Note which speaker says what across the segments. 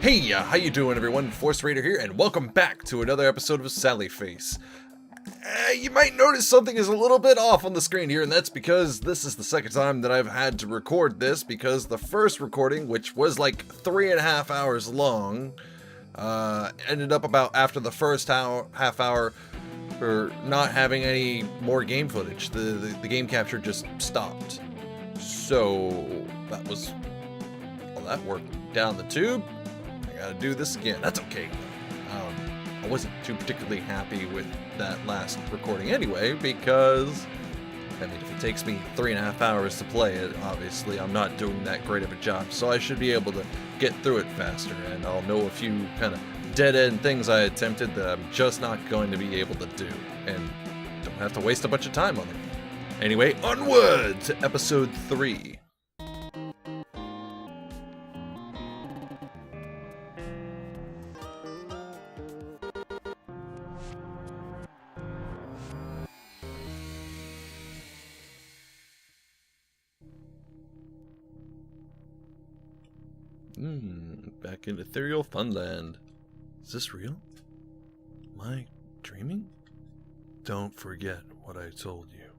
Speaker 1: Hey, how you doing, everyone? Force Raider here, and welcome back to another episode of Sally Face. You might notice something is a little bit off on the screen here, and that's because this is the second time that I've had to record this, because the first recording, which was like 3.5 hours long, ended up about after the first half hour for not having any more game footage. The game capture just stopped. So that was all that work down the tube. I gotta do this again. That's okay. I wasn't too particularly happy with that last recording anyway, because I mean, if it takes me 3.5 hours to play it, obviously I'm not doing that great of a job, so I should be able to get through it faster, and I'll know a few kind of dead-end things I attempted that I'm just not going to be able to do, and don't have to waste a bunch of time on them. Anyway, onward to episode 3. Back in ethereal funland. Is this real? Am I dreaming? Don't forget what I told you.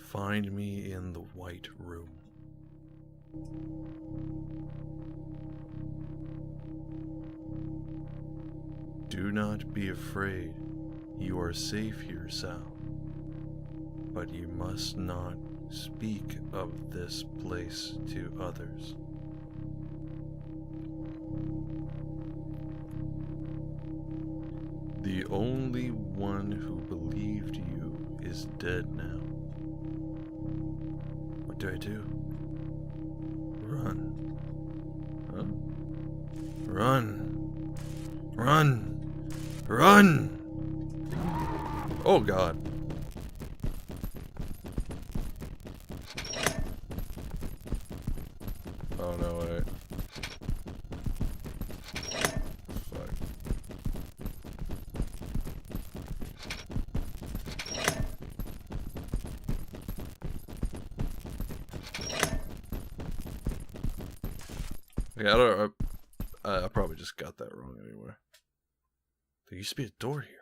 Speaker 1: Find me in the White Room. Do not be afraid. You are safe here, Sal. But you must not speak of this place to others. The only one who believed you is dead now. What do I do? Run. Huh? Run. Run. Run! Oh God. Oh no way. Yeah, I probably just got that wrong anyway. There used to be a door here.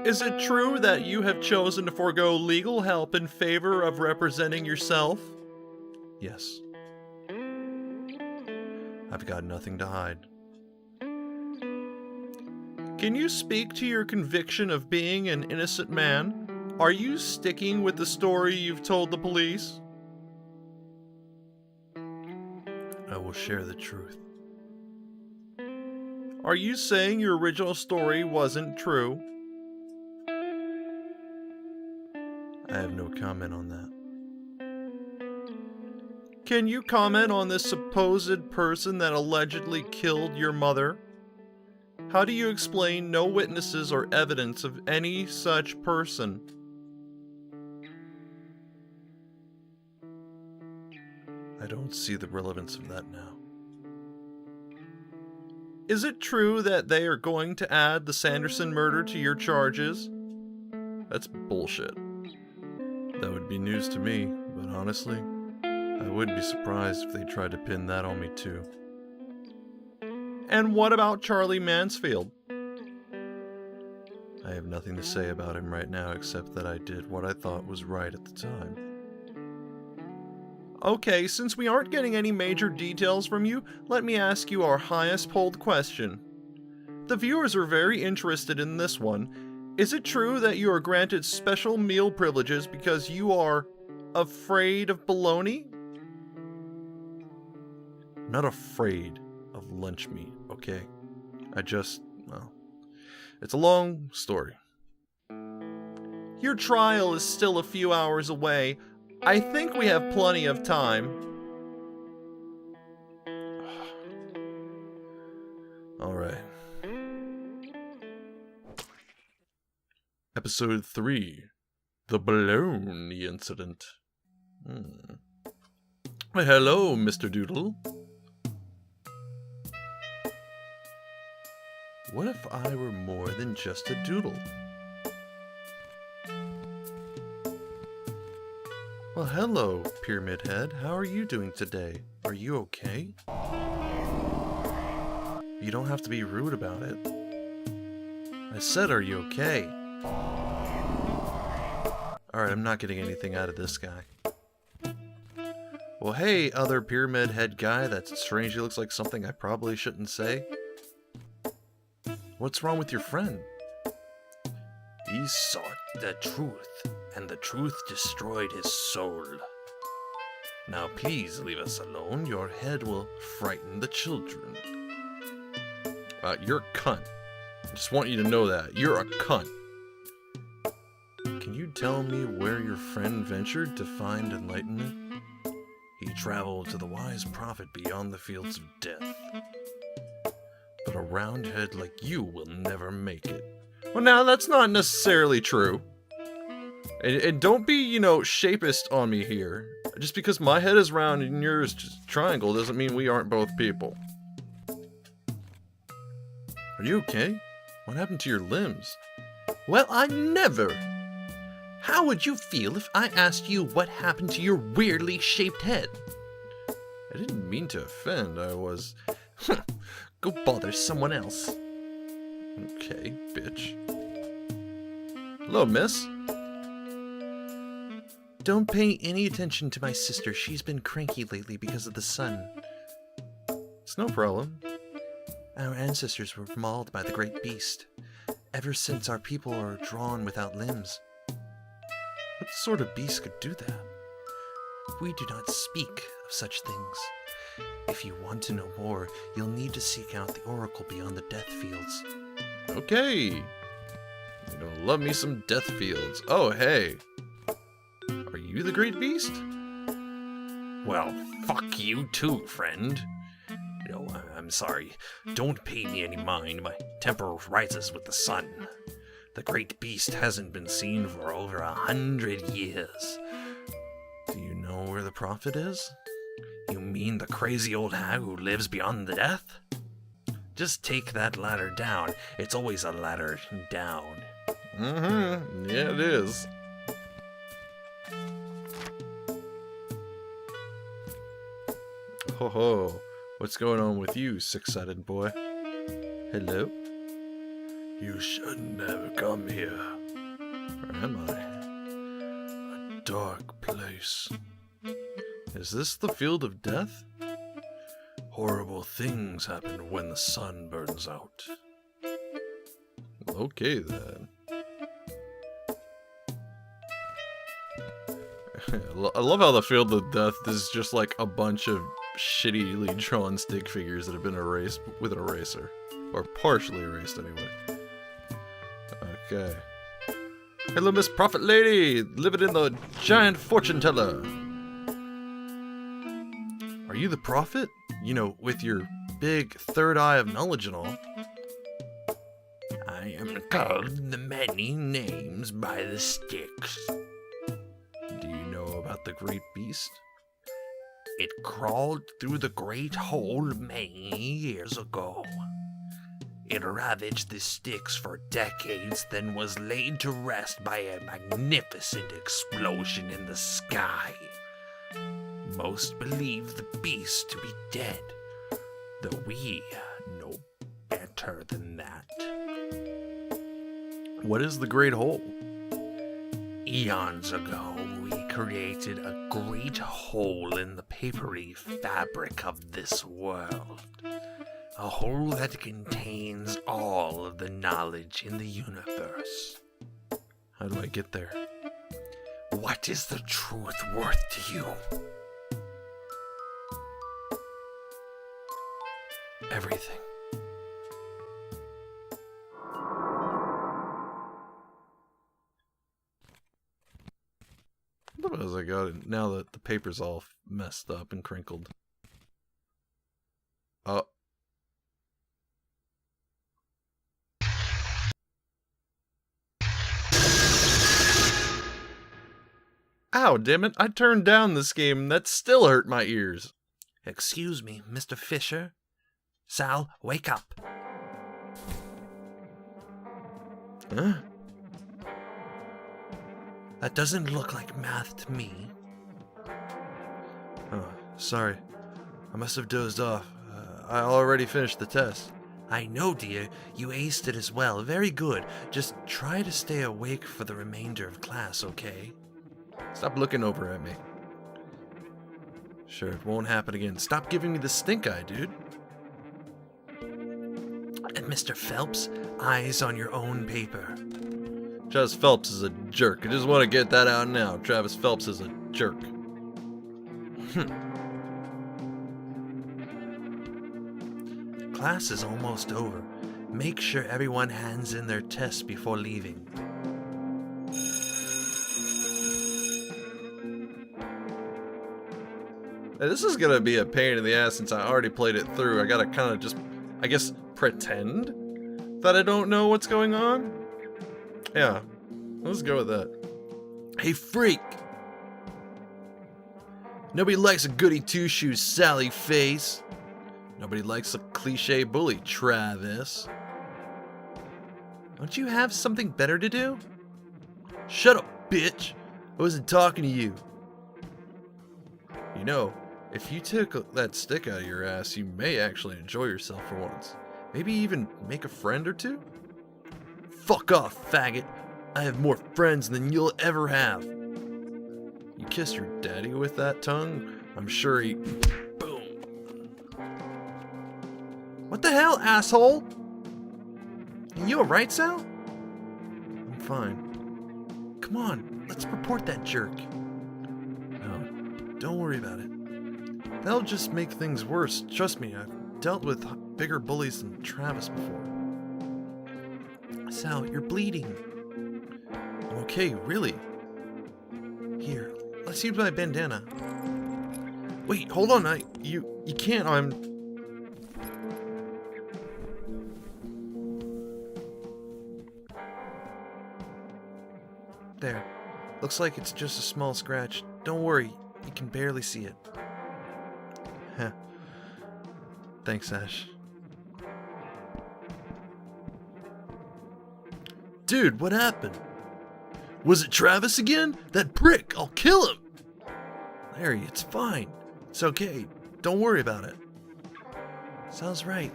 Speaker 1: Is it true that you have chosen to forego legal help in favor of representing yourself? Yes. I've got nothing to hide. Can you speak to your conviction of being an innocent man? Are you sticking with the story you've told the police? I will share the truth. Are you saying your original story wasn't true? I have no comment on that. Can you comment on this supposed person that allegedly killed your mother? How do you explain no witnesses or evidence of any such person? I don't see the relevance of that now. Is it true that they are going to add the Sanderson murder to your charges? That's bullshit. That would be news to me, but honestly, I wouldn't be surprised if they tried to pin that on me too. And what about Charlie Mansfield? I have nothing to say about him right now except that I did what I thought was right at the time. Okay, since we aren't getting any major details from you, let me ask you our highest polled question. The viewers are very interested in this one. Is it true that you are granted special meal privileges because you are afraid of bologna? I'm not afraid of lunch meat, okay? Well, it's a long story. Your trial is still a few hours away. I think we have plenty of time. All right. Episode 3. The Bologna Incident. Hello, Mr. Doodle. What if I were more than just a doodle? Well, hello, Pyramid Head. How are you doing today? Are you okay? You don't have to be rude about it. I said, are you okay? Alright, I'm not getting anything out of this guy. Well, hey, other Pyramid Head guy that strangely looks like something I probably shouldn't say. What's wrong with your friend?
Speaker 2: He sought the truth, and the truth destroyed his soul.
Speaker 1: Now please leave us alone. Your head will frighten the children. You're a cunt. I just want you to know that. You're a cunt. Can you tell me where your friend ventured to find enlightenment? He traveled to the wise prophet beyond the fields of death. But a roundhead like you will never make it. Well, now, that's not necessarily true. And don't be, shapist on me here. Just because my head is round and yours just triangle doesn't mean we aren't both people. Are you okay? What happened to your limbs?
Speaker 2: Well, I never. How would you feel if I asked you what happened to your weirdly shaped head?
Speaker 1: I didn't mean to offend, I was...
Speaker 2: Go bother someone else.
Speaker 1: Okay, bitch. Hello, miss.
Speaker 2: Don't pay any attention to my sister. She's been cranky lately because of the sun.
Speaker 1: It's no problem.
Speaker 2: Our ancestors were mauled by the great beast. Ever since, our people are drawn without limbs.
Speaker 1: What sort of beast could do that?
Speaker 2: We do not speak of such things. If you want to know more, you'll need to seek out the oracle beyond the death fields.
Speaker 1: Okay. You know, love me some death fields. Oh, hey. Are you the great beast?
Speaker 2: Well, fuck you too, friend. No, I'm sorry. Don't pay me any mind. My temper rises with the sun. The great beast hasn't been seen for over 100 years.
Speaker 1: Do you know where the prophet is?
Speaker 2: You mean the crazy old hag who lives beyond the death? Just take that ladder down. It's always a ladder down.
Speaker 1: Mm-hmm. Yeah, it is. Ho ho. What's going on with you, six-sided boy? Hello?
Speaker 2: You shouldn't have come here.
Speaker 1: Where am I?
Speaker 2: A dark place.
Speaker 1: Is this the field of death?
Speaker 2: Horrible things happen when the sun burns out.
Speaker 1: Okay, then. I love how the field of death is just like a bunch of shittily drawn stick figures that have been erased with an eraser. Or partially erased, anyway. Okay. Hello, Miss Prophet Lady! Living in the giant fortune teller! Are you the prophet? You know, with your big third eye of knowledge and all.
Speaker 2: I am called the many names by the sticks.
Speaker 1: Do you know about the great beast?
Speaker 2: It crawled through the great hole many years ago. It ravaged the sticks for decades, then was laid to rest by a magnificent explosion in the sky. Most believe the beast to be dead, though we know better than that.
Speaker 1: What is the Great Hole?
Speaker 2: Eons ago, we created a great hole in the papery fabric of this world. A hole that contains all of the knowledge in the universe.
Speaker 1: How do I get there?
Speaker 2: What is the truth worth to you?
Speaker 1: Everything. As I got it, now that the paper's all messed up and crinkled. Ow, damn it, I turned down this game and that still hurt my ears.
Speaker 2: Excuse me, Mr. Fisher. Sal, wake up.
Speaker 1: Huh?
Speaker 2: That doesn't look like math to me.
Speaker 1: Oh, sorry. I must have dozed off. I already finished the test.
Speaker 2: I know, dear. You aced it as well. Very good. Just try to stay awake for the remainder of class, okay?
Speaker 1: Stop looking over at me. Sure, it won't happen again. Stop giving me the stink eye, dude.
Speaker 2: And Mr. Phelps, eyes on your own paper.
Speaker 1: Travis Phelps is a jerk. I just want to get that out now. Travis Phelps is a jerk.
Speaker 2: Class is almost over. Make sure everyone hands in their tests before leaving.
Speaker 1: Now, this is gonna be a pain in the ass since I already played it through. I gotta kind of just, I guess, pretend that I don't know what's going on. Yeah, let's go with that. Hey, freak! Nobody likes a goody two-shoes, Sally face. Nobody likes a cliche bully, Travis. Don't you have something better to do? Shut up, bitch! I wasn't talking to you. You know, if you took that stick out of your ass, you may actually enjoy yourself for once. Maybe even make a friend or two? Fuck off, faggot! I have more friends than you'll ever have. You kissed your daddy with that tongue? I'm sure he... Boom. What the hell, asshole? Are you alright, Sal? I'm fine. Come on, let's report that jerk. No, don't worry about it. That'll just make things worse. Trust me, I've dealt with bigger bullies than Travis before. Sal, you're bleeding. I'm okay, really. Here, let's use my bandana. Wait, hold on, you can't, There. Looks like it's just a small scratch. Don't worry, you can barely see it. Heh. Thanks, Ash. Dude, what happened? Was it Travis again? That prick! I'll kill him! Larry, it's fine. It's okay. Don't worry about it. Sal's right.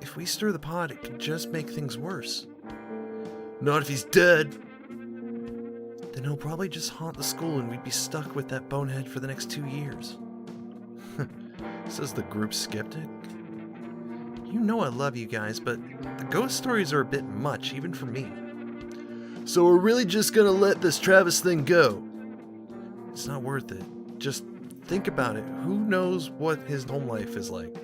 Speaker 1: If we stir the pot, it could just make things worse. Not if he's dead. Then he'll probably just haunt the school and we'd be stuck with that bonehead for the next 2 years. Says the group skeptic. You know I love you guys, but the ghost stories are a bit much, even for me. So we're really just gonna let this Travis thing go? It's not worth it. Just think about it. Who knows what his home life is like?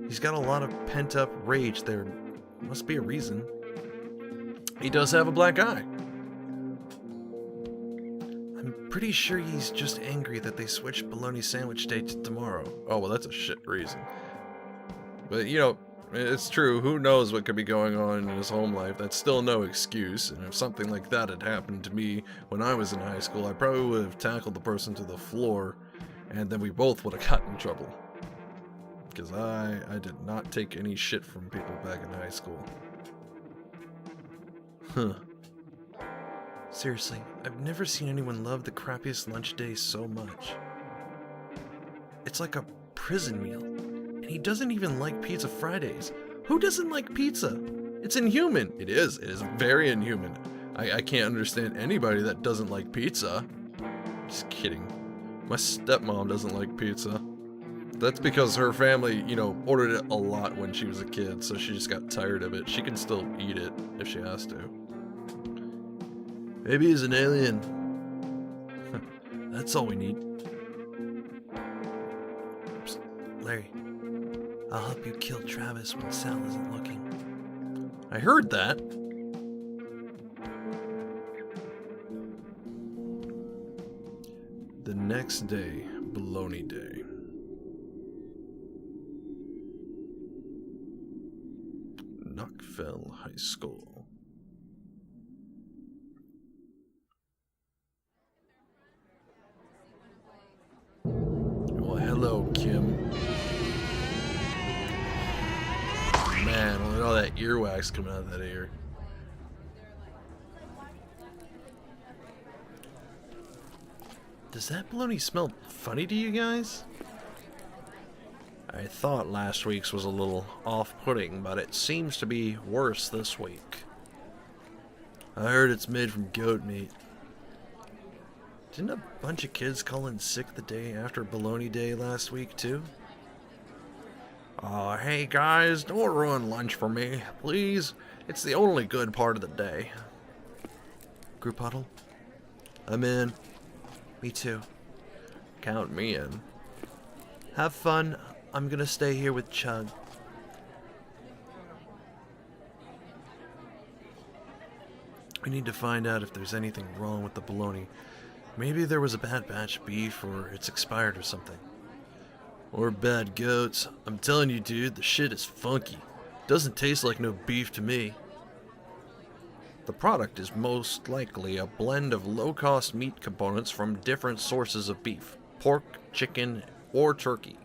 Speaker 1: He's got a lot of pent-up rage there. Must be a reason. He does have a black eye. I'm pretty sure he's just angry that they switched bologna sandwich day to tomorrow. Oh, well, that's a shit reason. But, you know, it's true. Who knows what could be going on in his home life? That's still no excuse. And if something like that had happened to me when I was in high school, I probably would have tackled the person to the floor, and then we both would have gotten in trouble. Because I did not take any shit from people back in high school. Huh. Seriously, I've never seen anyone love the crappiest lunch day so much. It's like a prison meal. And he doesn't even like Pizza Fridays. Who doesn't like pizza? It's inhuman. It is very inhuman. I can't understand anybody that doesn't like pizza. Just kidding. My stepmom doesn't like pizza. That's because her family, you know, ordered it a lot when she was a kid, so she just got tired of it. She can still eat it if she has to. Maybe he's an alien. That's all we need. Psst, Larry, I'll help you kill Travis when Sal isn't looking. I heard that. The next day, Baloney Day. Knockfell High School. Well, hello, Kim. Man, look at all that earwax coming out of that ear. Does that bologna smell funny to you guys? I thought last week's was a little off-putting, but it seems to be worse this week. I heard it's made from goat meat. Didn't a bunch of kids call in sick the day after Bologna Day last week, too? Oh, hey guys, don't ruin lunch for me, please. It's the only good part of the day. Group huddle? I'm in. Me too. Count me in. Have fun. I'm gonna stay here with Chug. We need to find out if there's anything wrong with the bologna. Maybe there was a bad batch of beef or it's expired or something. Or bad goats. I'm telling you, dude, the shit is funky. Doesn't taste like no beef to me. The product is most likely a blend of low-cost meat components from different sources of beef. Pork, chicken, or turkey.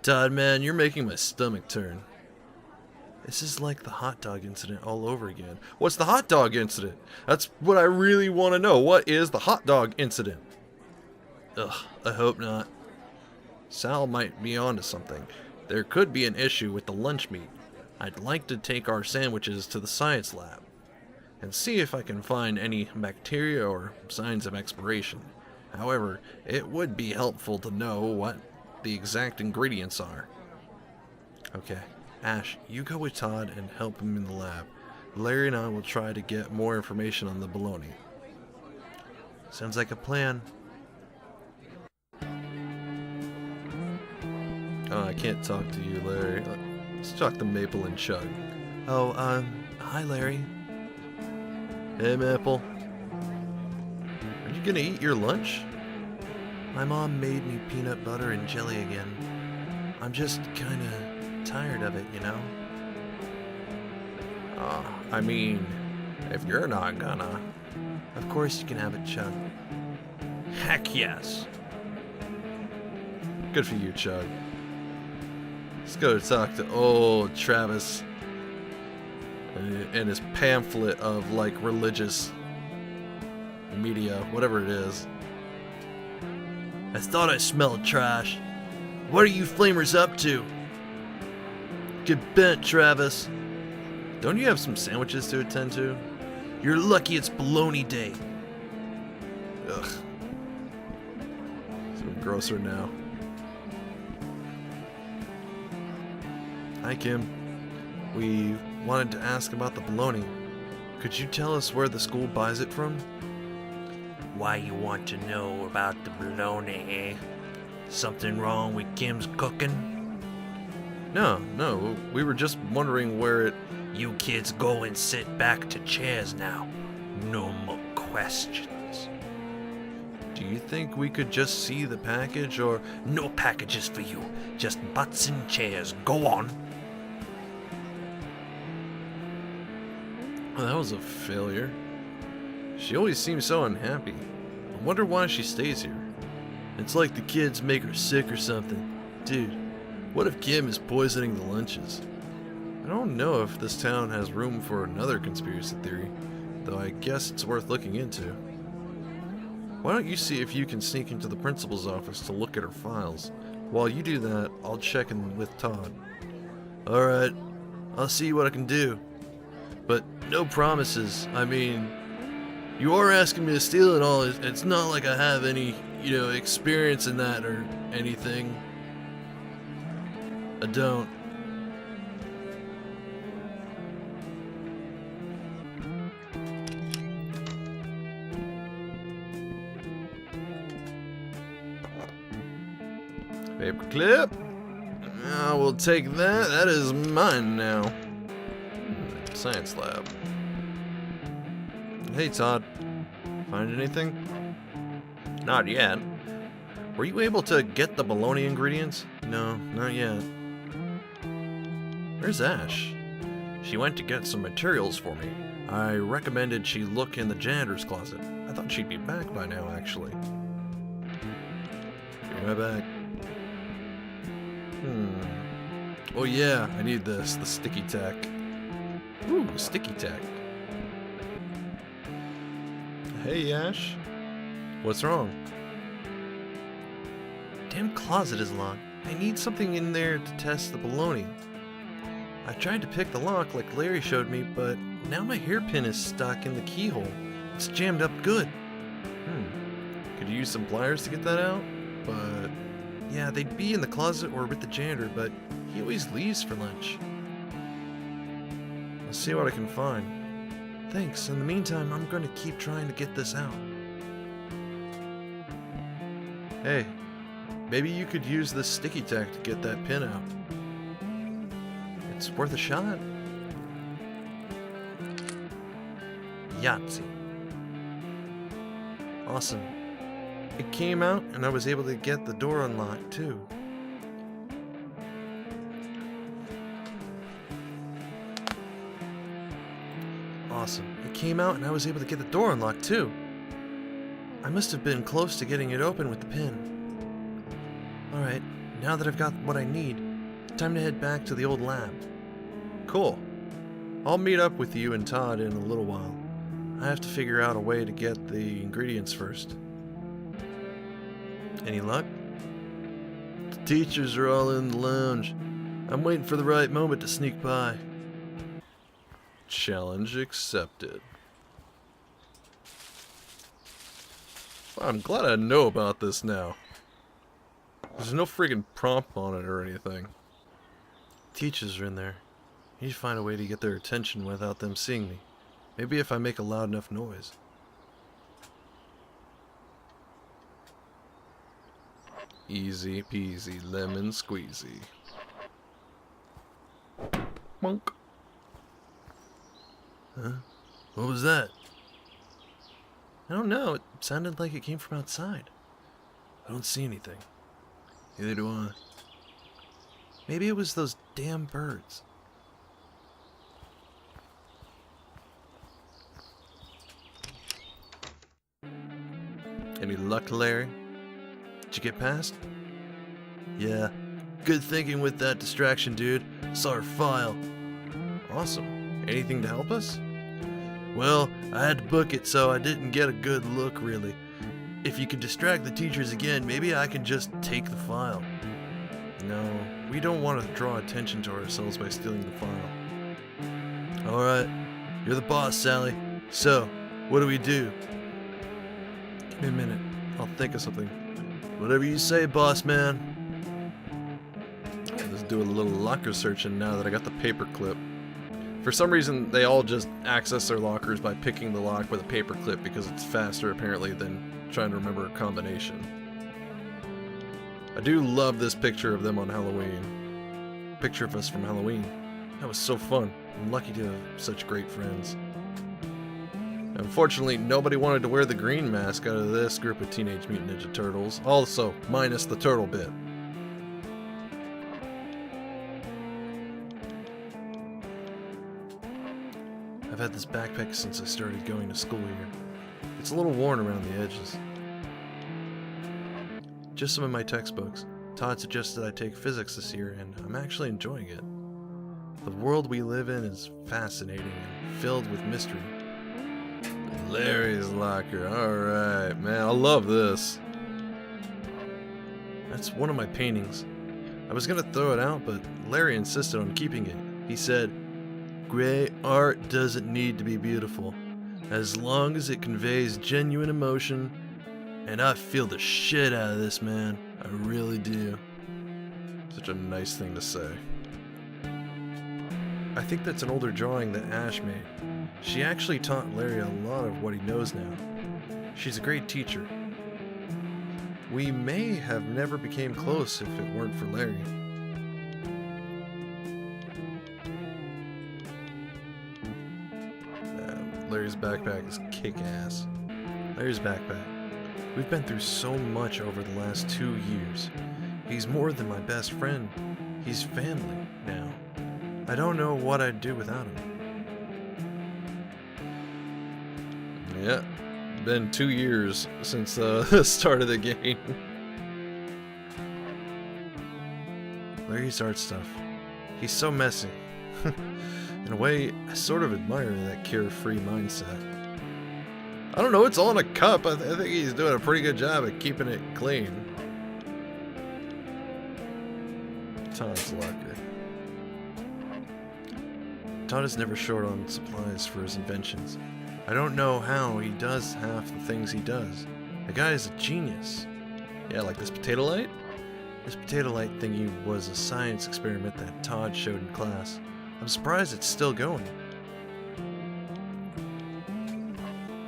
Speaker 1: Todd, man, you're making my stomach turn. This is like the hot dog incident all over again. What's the hot dog incident? That's what I really want to know. What is the hot dog incident? Ugh, I hope not. Sal might be onto something. There could be an issue with the lunch meat. I'd like to take our sandwiches to the science lab and see if I can find any bacteria or signs of expiration. However, it would be helpful to know what the exact ingredients are. Okay, Ash, you go with Todd and help him in the lab. Larry and I will try to get more information on the bologna. Sounds like a plan. Oh, I can't talk to you, Larry. Let's talk to Maple and Chug. Oh, hi, Larry. Hey, Maple. Are you gonna eat your lunch? My mom made me peanut butter and jelly again. I'm just kinda tired of it, you know? I mean, if you're not gonna... Of course you can have it, Chug. Heck yes. Good for you, Chug. Let's go talk to old Travis and his pamphlet of, like, religious media, whatever it is. I thought I smelled trash. What are you flamers up to? Get bent, Travis. Don't you have some sandwiches to attend to? You're lucky it's Bologna Day. Ugh. It's even grosser now. Hi, Kim. We wanted to ask about the bologna. Could you tell us where the school buys it from? Why you want to know about the bologna, eh? Something wrong with Kim's cooking? No, we were just wondering where it... You kids go and sit back to chairs now. No more questions. Do you think we could just see the package, or... No packages for you, just butts and chairs. Go on. Oh, that was a failure. She always seems so unhappy. I wonder why she stays here. It's like the kids make her sick or something. Dude, what if Kim is poisoning the lunches? I don't know if this town has room for another conspiracy theory, though I guess it's worth looking into. Why don't you see if you can sneak into the principal's office to look at her files? While you do that, I'll check in with Todd. Alright, I'll see what I can do. But no promises. I mean, you are asking me to steal it all. It's not like I have any, experience in that or anything. I don't. Paperclip. I will take that. That is mine now. Science lab. Hey, Todd. Find anything? Not yet. Were you able to get the bologna ingredients? No, not yet. Where's Ash? She went to get some materials for me. I recommended she look in the janitor's closet. I thought she'd be back by now, actually. Be right back. Oh yeah, I need this, the sticky tack. Ooh, sticky tack. Hey, Ash. What's wrong? Damn closet is locked. I need something in there to test the bologna. I tried to pick the lock like Larry showed me, but now my hairpin is stuck in the keyhole. It's jammed up good. Could you use some pliers to get that out? But yeah, they'd be in the closet or with the janitor, but he always leaves for lunch. I'll see what I can find. Thanks. In the meantime, I'm going to keep trying to get this out. Hey, maybe you could use this sticky tack to get that pin out. It's worth a shot. Yahtzee. Awesome. It came out and I was able to get the door unlocked too. Awesome. It came out and I was able to get the door unlocked too. I must have been close to getting it open with the pin. Alright, now that I've got what I need, time to head back to the old lab. Cool. I'll meet up with you and Todd in a little while. I have to figure out a way to get the ingredients first. Any luck? The teachers are all in the lounge. I'm waiting for the right moment to sneak by. Challenge accepted. I'm glad I know about this now. There's no friggin' prompt on it or anything. Teachers are in there. I need to find a way to get their attention without them seeing me. Maybe if I make a loud enough noise. Easy peasy lemon squeezy. Monk. Huh? What was that? I don't know. It sounded like it came from outside. I don't see anything. Neither do I. Maybe it was those damn birds. Any luck, Larry? Did you get past? Yeah. Good thinking with that distraction, dude. Saw her file. Awesome. Anything to help us? Well, I had to book it, so I didn't get a good look, really. If you can distract the teachers again, maybe I can just take the file. No, we don't want to draw attention to ourselves by stealing the file. Alright, you're the boss, Sally. So, what do we do? Give me a minute. I'll think of something. Whatever you say, boss man. Let's do a little locker searching now that I got the paper clip. For some reason, they all just access their lockers by picking the lock with a paper clip because it's faster, apparently, than trying to remember a combination. I do love this picture of them on Halloween. Picture of us from Halloween. That was so fun. I'm lucky to have such great friends. Unfortunately, nobody wanted to wear the green mask out of this group of Teenage Mutant Ninja Turtles. Also, minus the turtle bit. I've had this backpack since I started going to school here. It's a little worn around the edges. Just some of my textbooks. Todd suggested I take physics this year, and I'm actually enjoying it. The world we live in is fascinating and filled with mystery. Larry's locker. Alright, man. I love this. That's one of my paintings. I was gonna throw it out, but Larry insisted on keeping it. He said, "Great art doesn't need to be beautiful, as long as it conveys genuine emotion, and I feel the shit out of this, man. I really do." Such a nice thing to say. I think that's an older drawing that Ash made. She actually taught Larry a lot of what he knows now. She's a great teacher. We may have never became close if it weren't for Larry. Larry's backpack is kick-ass. Larry's backpack. We've been through so much over the last 2 years. He's more than my best friend. He's family now. I don't know what I'd do without him. Yeah, been 2 years since the start of the game. Larry's art stuff. He's so messy. In a way, I sort of admire that carefree mindset. I don't know, it's all in a cup. I think he's doing a pretty good job at keeping it clean. Todd's locker. Todd is never short on supplies for his inventions. I don't know how he does half the things he does. The guy is a genius. Yeah, like this potato light? This potato light thingy was a science experiment that Todd showed in class. I'm surprised it's still going.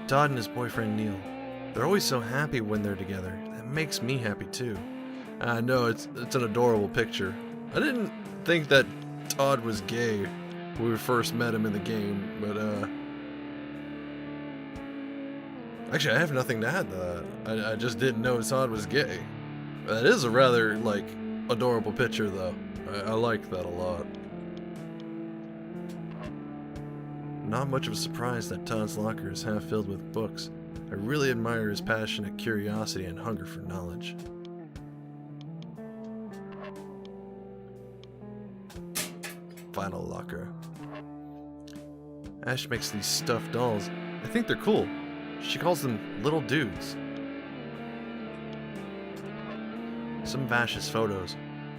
Speaker 1: Todd and his boyfriend Neil. They're always so happy when they're together. That makes me happy too. I know, it's an adorable picture. I didn't think that Todd was gay when we first met him in the game, but actually I have nothing to add to that. I just didn't know Todd was gay. That is a rather, like, adorable picture though. I like that a lot. Not much of a surprise that Todd's locker is half filled with books. I really admire his passionate curiosity and hunger for knowledge. Final locker. Ash makes these stuffed dolls. I think they're cool. She calls them little dudes. Some of Ash's photos.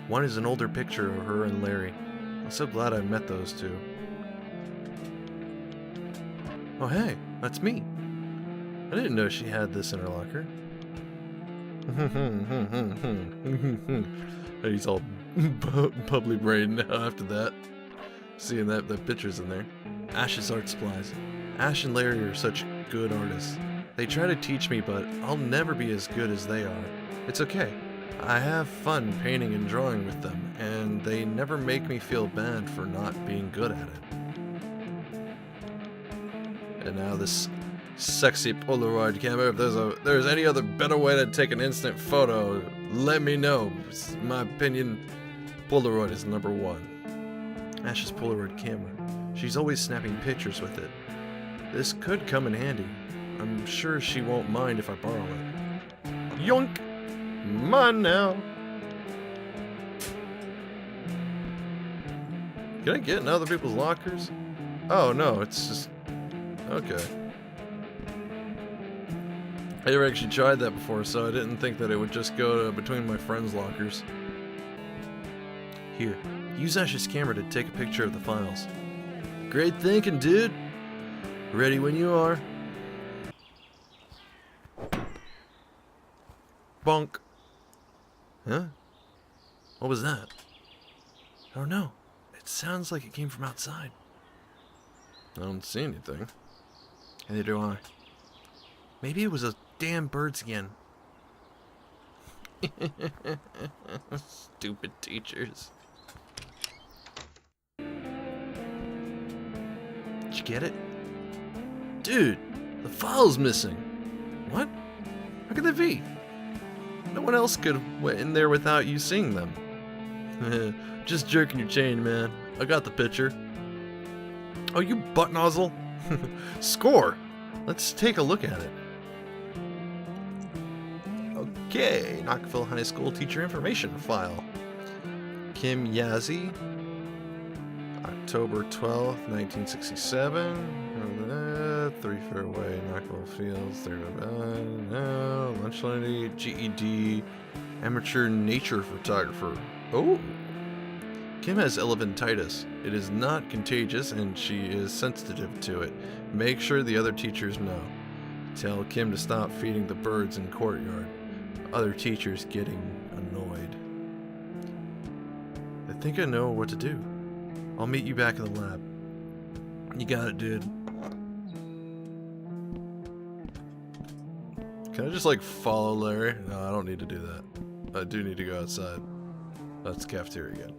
Speaker 1: One is an older picture of her and Larry. I'm so glad I met those two. Oh hey, that's me. I didn't know she had this in her locker. He's all bubbly brain now after that. Seeing that picture's in there. Ash's art supplies. Ash and Larry are such good artists. They try to teach me, but I'll never be as good as they are. It's okay. I have fun painting and drawing with them, and they never make me feel bad for not being good at it. And now this sexy Polaroid camera. If there's any other better way to take an instant photo, let me know. In my opinion, Polaroid is number one. Ash's Polaroid camera. She's always snapping pictures with it. This could come in handy. I'm sure she won't mind if I borrow it. Yoink! Mine now! Can I get in other people's lockers? Oh no, it's just... Okay. I never actually tried that before, so I didn't think that it would just go between my friends' lockers. Here, use Ash's camera to take a picture of the files. Great thinking, dude! Ready when you are. Bonk. Huh? What was that? I don't know. It sounds like it came from outside. I don't see anything. Neither do I. Maybe it was those damn birds again. Stupid teachers. Did you get it? Dude, the file's missing. What? How could that be? No one else could have went in there without you seeing them. Just jerking your chain, man. I got the picture. Oh, you butt nozzle. Score! Let's take a look at it. Okay, Knoxville High School teacher information file. Kim Yazzie, October 12th, 1967. 3 Fairway, Knoxville Fields, lunch lady, GED, amateur nature photographer. Oh! Kim has elephantitis. It is not contagious and she is sensitive to it. Make sure the other teachers know. Tell Kim to stop feeding the birds in courtyard. Other teachers getting annoyed. I think I know what to do. I'll meet you back in the lab. You got it, dude. Can I just like follow Larry? No, I don't need to do that. I do need to go outside. That's the cafeteria again.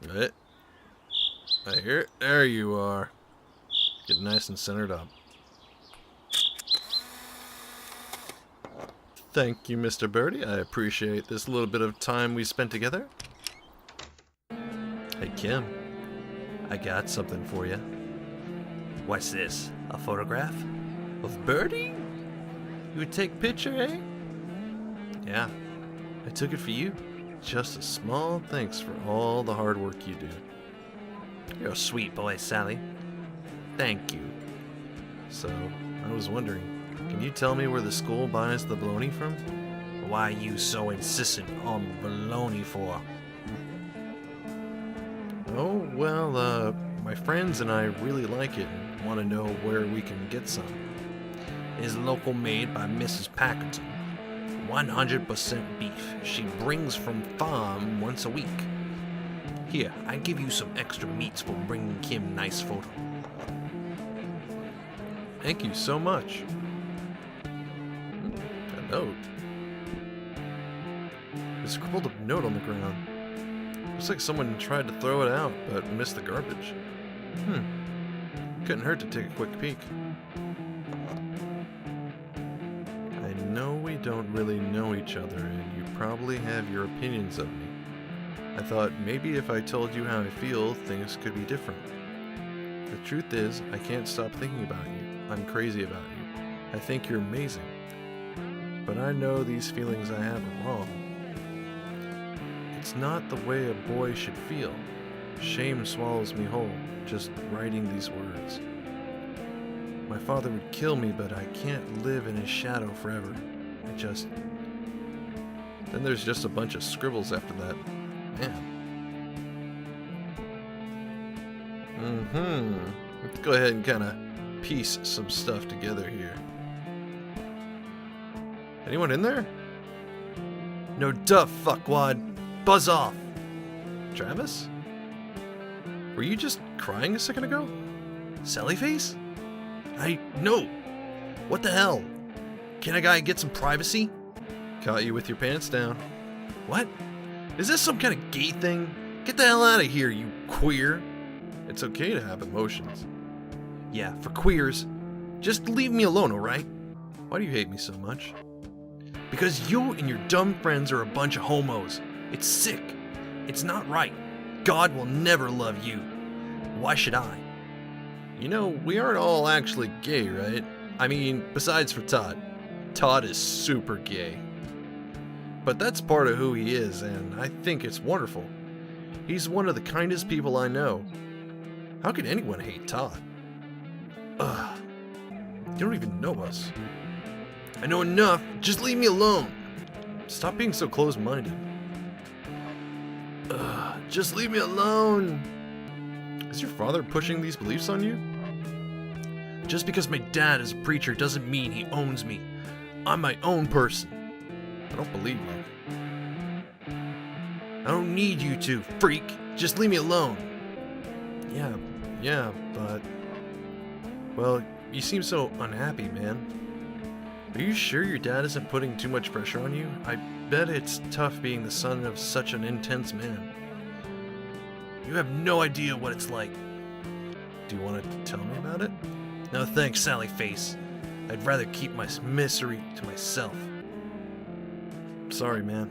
Speaker 1: Right. I hear it. There you are. Get nice and centered up. Thank you, Mr. Birdie. I appreciate this little bit of time we spent together. Hey, Kim. I got something for you.
Speaker 2: What's this? A photograph?
Speaker 1: Of Birdie? You would take a picture, eh? Yeah. I took it for you. Just a small thanks for all the hard work you do.
Speaker 2: You're a sweet boy, Sally.
Speaker 1: Thank you. So, I was wondering, can you tell me where the school buys the bologna from?
Speaker 2: Why you so insistent on baloney for?
Speaker 1: Oh, well, my friends and I really like it and want to know where we can get some.
Speaker 2: It is local made by Mrs. Packerton. 100% beef. She brings from farm once a week. Here, I give you some extra meats for bringing Kim nice photo.
Speaker 1: Thank you so much. A note. There's a scribbled up note on the ground. Looks like someone tried to throw it out, but missed the garbage. Couldn't hurt to take a quick peek. I know we don't really know each other, and you probably have your opinions of me. I thought maybe if I told you how I feel, things could be different. The truth is, I can't stop thinking about you. I'm crazy about you. I think you're amazing. But I know these feelings I have are wrong. It's not the way a boy should feel. Shame swallows me whole, just writing these words. My father would kill me, but I can't live in his shadow forever. Then there's just a bunch of scribbles after that. Man. Let's go ahead and kind of piece some stuff together here. Anyone in there?
Speaker 2: No duh, fuckwad. Buzz off.
Speaker 1: Travis? Were you just crying a second ago?
Speaker 2: Sallyface? No. What the hell? Can a guy get some privacy?
Speaker 1: Caught you with your pants down.
Speaker 2: What? Is this some kind of gay thing? Get the hell out of here, you queer.
Speaker 1: It's okay to have emotions.
Speaker 2: Yeah, for queers. Just leave me alone, alright?
Speaker 1: Why do you hate me so much?
Speaker 2: Because you and your dumb friends are a bunch of homos. It's sick. It's not right. God will never love you. Why should I?
Speaker 1: You know, we aren't all actually gay, right? I mean, besides for Todd. Todd is super gay. But that's part of who he is, and I think it's wonderful. He's one of the kindest people I know. How could anyone hate Todd?
Speaker 2: Ugh. You don't even know us. I know enough. Just leave me alone.
Speaker 1: Stop being so close-minded.
Speaker 2: Just leave me alone.
Speaker 1: Is your father pushing these beliefs on you?
Speaker 2: Just because my dad is a preacher doesn't mean he owns me. I'm my own person.
Speaker 1: I don't believe you.
Speaker 2: I don't need you to, freak. Just leave me alone.
Speaker 1: Yeah, but... Well, you seem so unhappy, man. Are you sure your dad isn't putting too much pressure on you? I bet it's tough being the son of such an intense man.
Speaker 2: You have no idea what it's like.
Speaker 1: Do you want to tell me about it?
Speaker 2: No thanks, Sallyface. I'd rather keep my misery to myself.
Speaker 1: Sorry, man.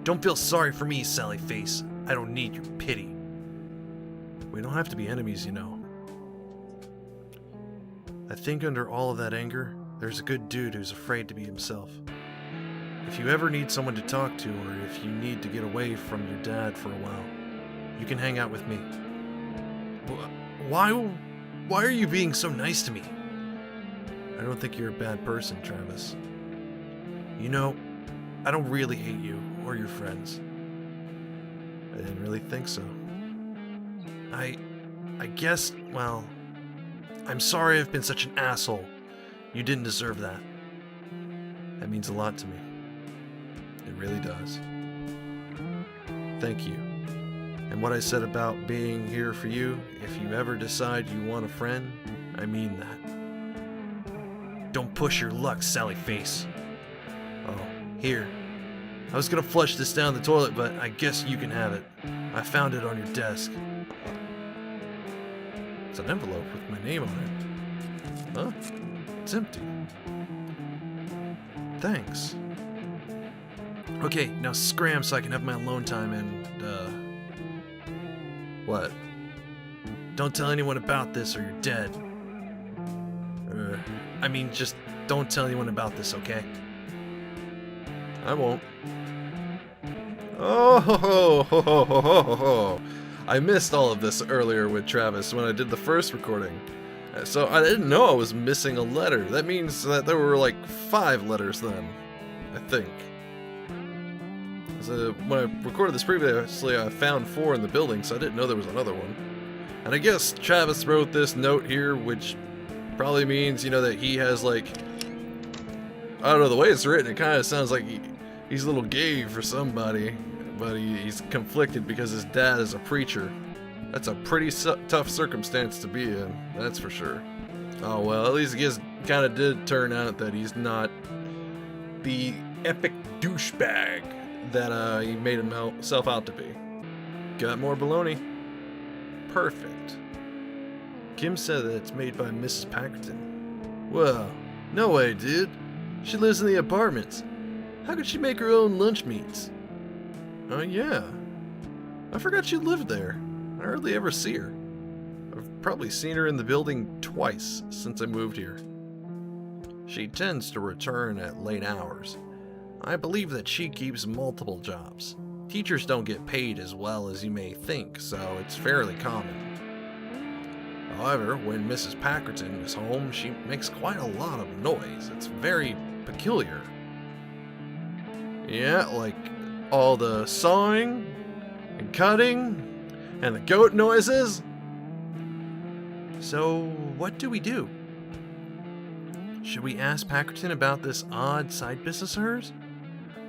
Speaker 2: Don't feel sorry for me, Sallyface. I don't need your pity.
Speaker 1: We don't have to be enemies, you know. I think under all of that anger, there's a good dude who's afraid to be himself. If you ever need someone to talk to, or if you need to get away from your dad for a while, you can hang out with me.
Speaker 2: Why are you being so nice to me?
Speaker 1: I don't think you're a bad person, Travis.
Speaker 2: You know, I don't really hate you or your friends.
Speaker 1: I didn't really think so.
Speaker 2: I guess, well, I'm sorry I've been such an asshole. You didn't deserve that.
Speaker 1: That means a lot to me. It really does. Thank you. And what I said about being here for you, if you ever decide you want a friend, I mean that.
Speaker 2: Don't push your luck, Sallyface.
Speaker 1: Oh,
Speaker 2: Here. I was gonna flush this down the toilet, but I guess you can have it. I found it on your desk.
Speaker 1: it's an envelope with my name on it. Huh? It's empty. Thanks.
Speaker 2: Okay, now scram so I can have my alone time and,
Speaker 1: What?
Speaker 2: don't tell anyone about this or you're dead. Just don't tell anyone about this, okay?
Speaker 1: I won't. Oh, ho, ho, ho, ho, ho, ho, ho. I missed all of this earlier with Travis when I did the first recording. So I didn't know I was missing a letter. That means that there were like 5 letters then. I think. So when I recorded this previously, I found 4 in the building, so I didn't know there was another one. And I guess Travis wrote this note here, which probably means, you know, that he has, like, I don't know, the way it's written, it kind of sounds like he's a little gay for somebody, but he's conflicted because his dad is a preacher. That's a pretty tough circumstance to be in, that's for sure. Oh well, at least it kind of did turn out that he's not the epic douchebag that he made himself out to be. Got more baloney? Perfect. Kim said that it's made by Mrs. Packerton. Well, no way, dude. She lives in the apartments. How could she make her own lunch meats? Oh, yeah. I forgot she lived there. I hardly ever see her. I've probably seen her in the building twice since I moved here. She tends to return at late hours. I believe that she keeps multiple jobs. Teachers don't get paid as well as you may think, so it's fairly common. However, when Mrs. Packerton is home, she makes quite a lot of noise. It's very peculiar. Yeah, like all the sawing and cutting and the goat noises. So, what do we do? Should we ask Packerton about this odd side business of hers?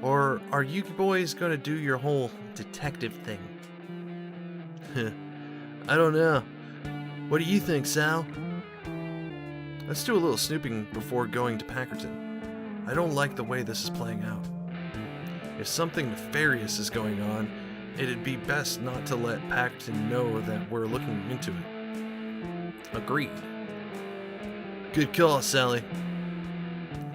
Speaker 1: Or are you boys gonna do your whole detective thing? I don't know. What do you think, Sal? Let's do a little snooping before going to Packerton. I don't like the way this is playing out. If something nefarious is going on, it'd be best not to let Packerton know that we're looking into it. Agreed. Good call, Sally.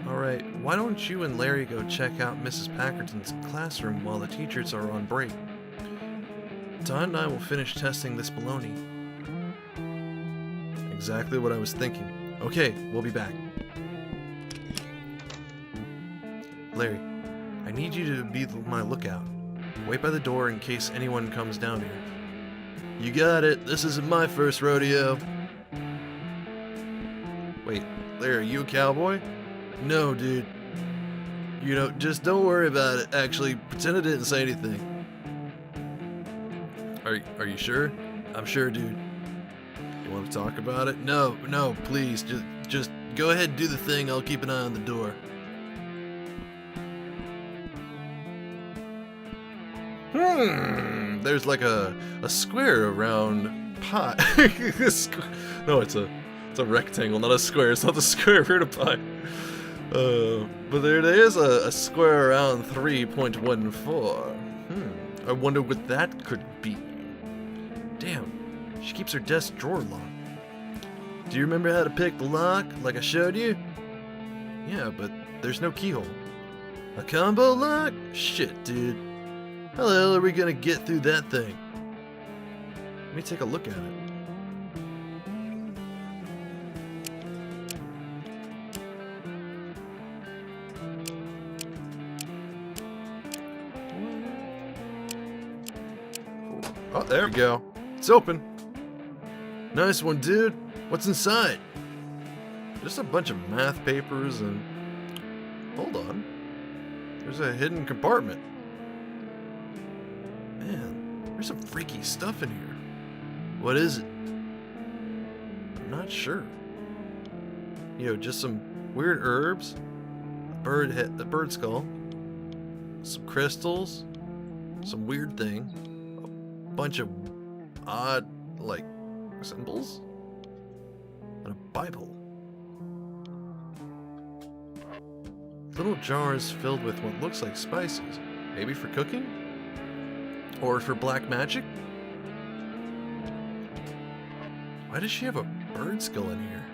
Speaker 1: Alright, why don't you and Larry go check out Mrs. Packerton's classroom while the teachers are on break? Don and I will finish testing this baloney. Exactly what I was thinking. Okay, we'll be back. Larry, I need you to be my lookout. Wait by the door in case anyone comes down here. You got it. This isn't my first rodeo. Wait, Larry, are you a cowboy? No, dude. You know, just don't worry about it. Actually, pretend I didn't say anything. Are you sure? I'm sure, dude. You want to talk about it? No, please. Just go ahead and do the thing. I'll keep an eye on the door. There's like a square around pie. No, it's a rectangle, not a square. It's not the square root of pi. But there is a square around 3.14. I wonder what that could be. Damn, she keeps her desk drawer locked. Do you remember how to pick the lock, like I showed you? Yeah, but there's no keyhole. A combo lock? Shit, dude. How the hell are we gonna get through that thing? Let me take a look at it. Oh, there we go. It's open. Nice one, dude. What's inside? Just a bunch of math papers and... Hold on. There's a hidden compartment. Man, there's some freaky stuff in here. What is it? I'm not sure. You know, just some weird herbs, a bird skull, some crystals, some weird thing, a bunch of odd, like, symbols, and a Bible. Little jars filled with what looks like spices, maybe for cooking? Or for black magic? Why does she have a bird skull in here?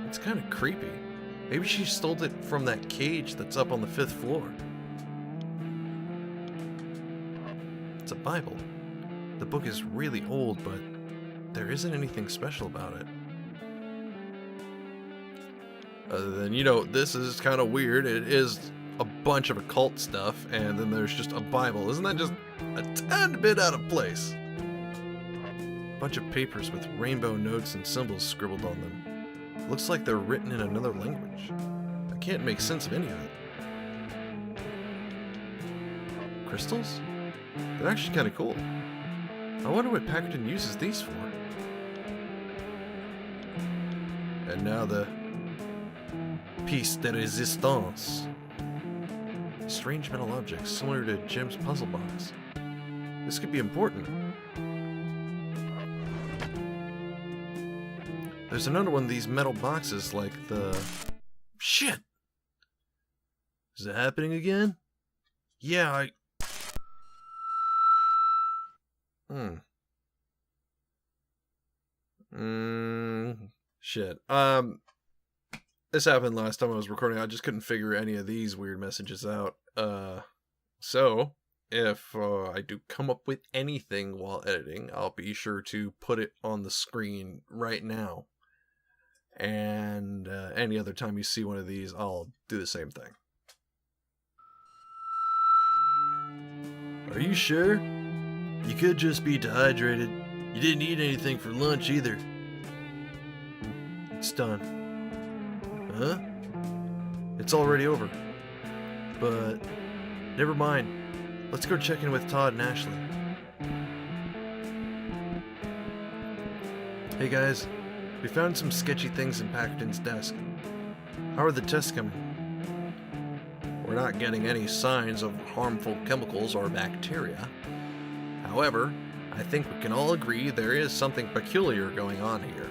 Speaker 1: It's kind of creepy. Maybe she stole it from that cage that's up on the 5th floor. It's a Bible. The book is really old, but there isn't anything special about it. Other than, you know, this is kind of weird. It is a bunch of occult stuff, and then there's just a Bible. Isn't that just a tad bit out of place? A bunch of papers with rainbow notes and symbols scribbled on them. Looks like they're written in another language. I can't make sense of any of it. Crystals? They're actually kind of cool. I wonder what Packardin uses these for. And now the piece de resistance. Strange metal objects similar to Jim's puzzle box. This could be important. There's another one of these metal boxes like the... Shit! Is it happening again? Yeah, Shit. This happened last time I was recording. I just couldn't figure any of these weird messages out. So, if I do come up with anything while editing, I'll be sure to put it on the screen right now. And any other time you see one of these, I'll do the same thing. Are you sure? You could just be dehydrated. You didn't eat anything for lunch either. It's done. Huh? It's already over. But never mind. Let's go check in with Todd and Ashley. Hey guys, we found some sketchy things in Packardin's desk. How are the tests coming? We're not getting any signs of harmful chemicals or bacteria. However, I think we can all agree there is something peculiar going on here.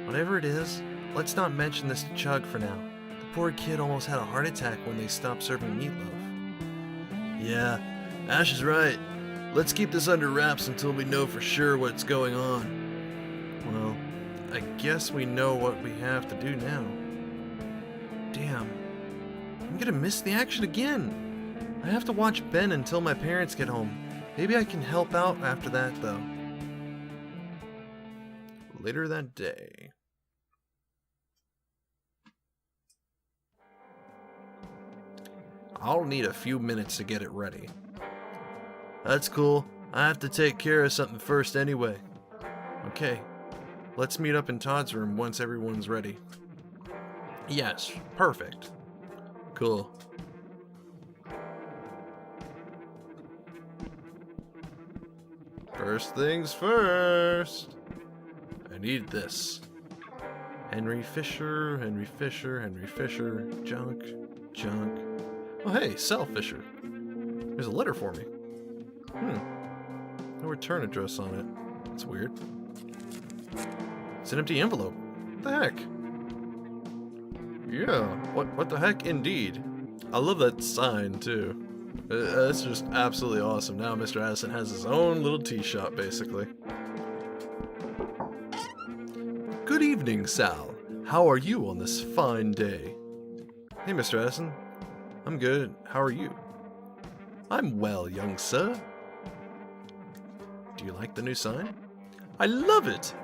Speaker 1: Whatever it is, let's not mention this to Chug for now. The poor kid almost had a heart attack when they stopped serving meatloaf. Yeah, Ash is right. Let's keep this under wraps until we know for sure what's going on. Well, I guess we know what we have to do now. Damn. I'm gonna miss the action again. I have to watch Ben until my parents get home. Maybe I can help out after that, though. Later that day. I'll need a few minutes to get it ready. That's cool. I have to take care of something first anyway. Okay. Let's meet up in Todd's room once everyone's ready. Yes, perfect. Cool. First things first. I need this. Henry Fisher, Henry Fisher, Henry Fisher, junk, junk. Oh hey, Sal Fisher. There's a letter for me. No return address on it. That's weird. It's an empty envelope. What the heck? Yeah, what the heck indeed. I love that sign too. That's just absolutely awesome. Now Mr. Addison has his own little tea shop, basically. Good evening, Sal. How are you on this fine day? Hey, Mr. Addison. I'm good. How are you? I'm well, young sir. Do you like the new sign? I love it!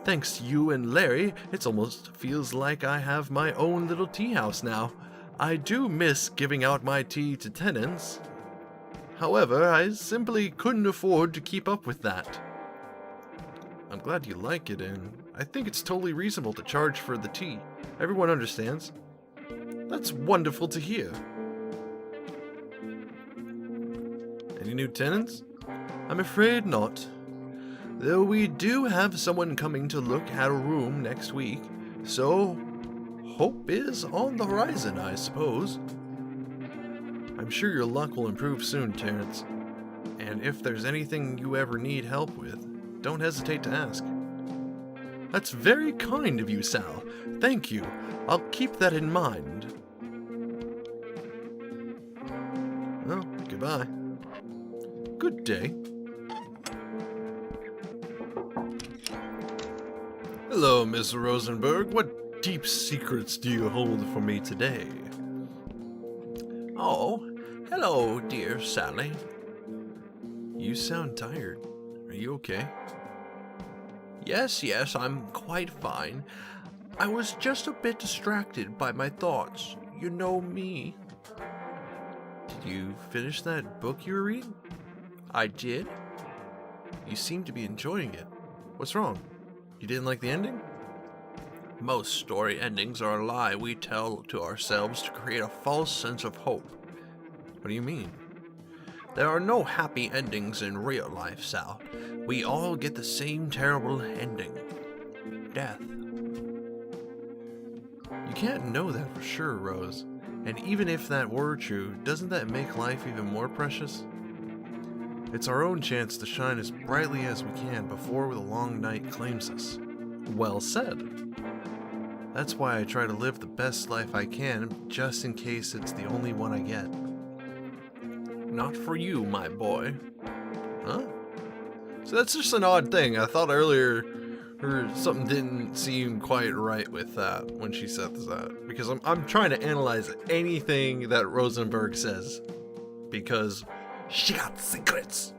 Speaker 1: Thanks to you and Larry, it almost feels like I have my own little tea house now. I do miss giving out my tea to tenants. However, I simply couldn't afford to keep up with that. I'm glad you like it, and I think it's totally reasonable to charge for the tea. Everyone understands. That's wonderful to hear. Any new tenants? I'm afraid not. Though we do have someone coming to look at a room next week, so hope is on the horizon, I suppose. I'm sure your luck will improve soon, Terrence. And if there's anything you ever need help with, don't hesitate to ask. That's very kind of you, Sal. Thank you. I'll keep that in mind. Well, goodbye. Good day. Hello, Miss Rosenberg. What deep secrets do you hold for me today?
Speaker 2: Oh, hello, dear Sally.
Speaker 1: You sound tired. Are you okay?
Speaker 2: Yes, I'm quite fine. I was just a bit distracted by my thoughts. You know me.
Speaker 1: Did you finish that book you were reading?
Speaker 2: I did.
Speaker 1: You seem to be enjoying it. What's wrong? You didn't like the ending?
Speaker 2: Most story endings are a lie we tell to ourselves to create a false sense of hope.
Speaker 1: What do you mean?
Speaker 2: There are no happy endings in real life, Sal. We all get the same terrible ending. Death.
Speaker 1: You can't know that for sure, Rose. And even if that were true, doesn't that make life even more precious? It's our own chance to shine as brightly as we can before the long night claims us. Well said. That's why I try to live the best life I can, just in case it's the only one I get.
Speaker 2: Not for you, my boy.
Speaker 1: Huh? So that's just an odd thing. I thought earlier something didn't seem quite right with that when she said that. Because I'm trying to analyze anything that Rosenberg says. Because
Speaker 2: She got secrets.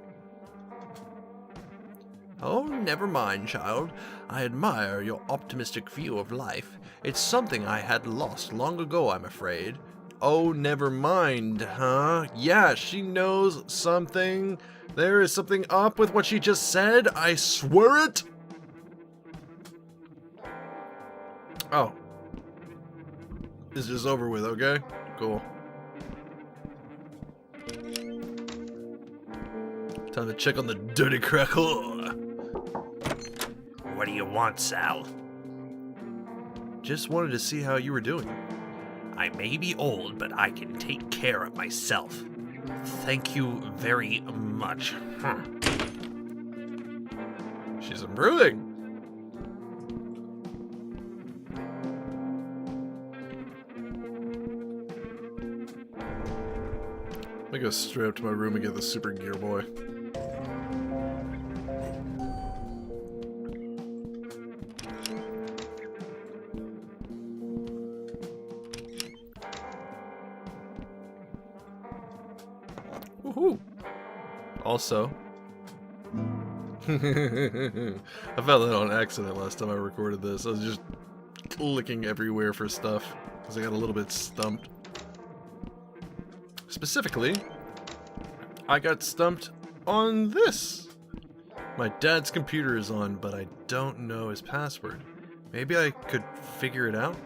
Speaker 2: Oh, never mind, child. I admire your optimistic view of life. It's something I had lost long ago, I'm afraid.
Speaker 1: oh, never mind, huh? Yeah, she knows something. There is something up with what she just said. I swear it. Oh. This is over with, okay? Cool. Time to check on the dirty crackle.
Speaker 2: What do you want, Sal?
Speaker 1: Just wanted to see how you were doing.
Speaker 2: I may be old, but I can take care of myself. Thank you very much.
Speaker 1: She's improving. Let me go straight up to my room and get the Super Gear Boy. Woohoo! Also, I found that on accident last time I recorded this. I was just looking everywhere for stuff because I got a little bit stumped. Specifically, I got stumped on this. My dad's computer is on, but I don't know his password. Maybe I could figure it out?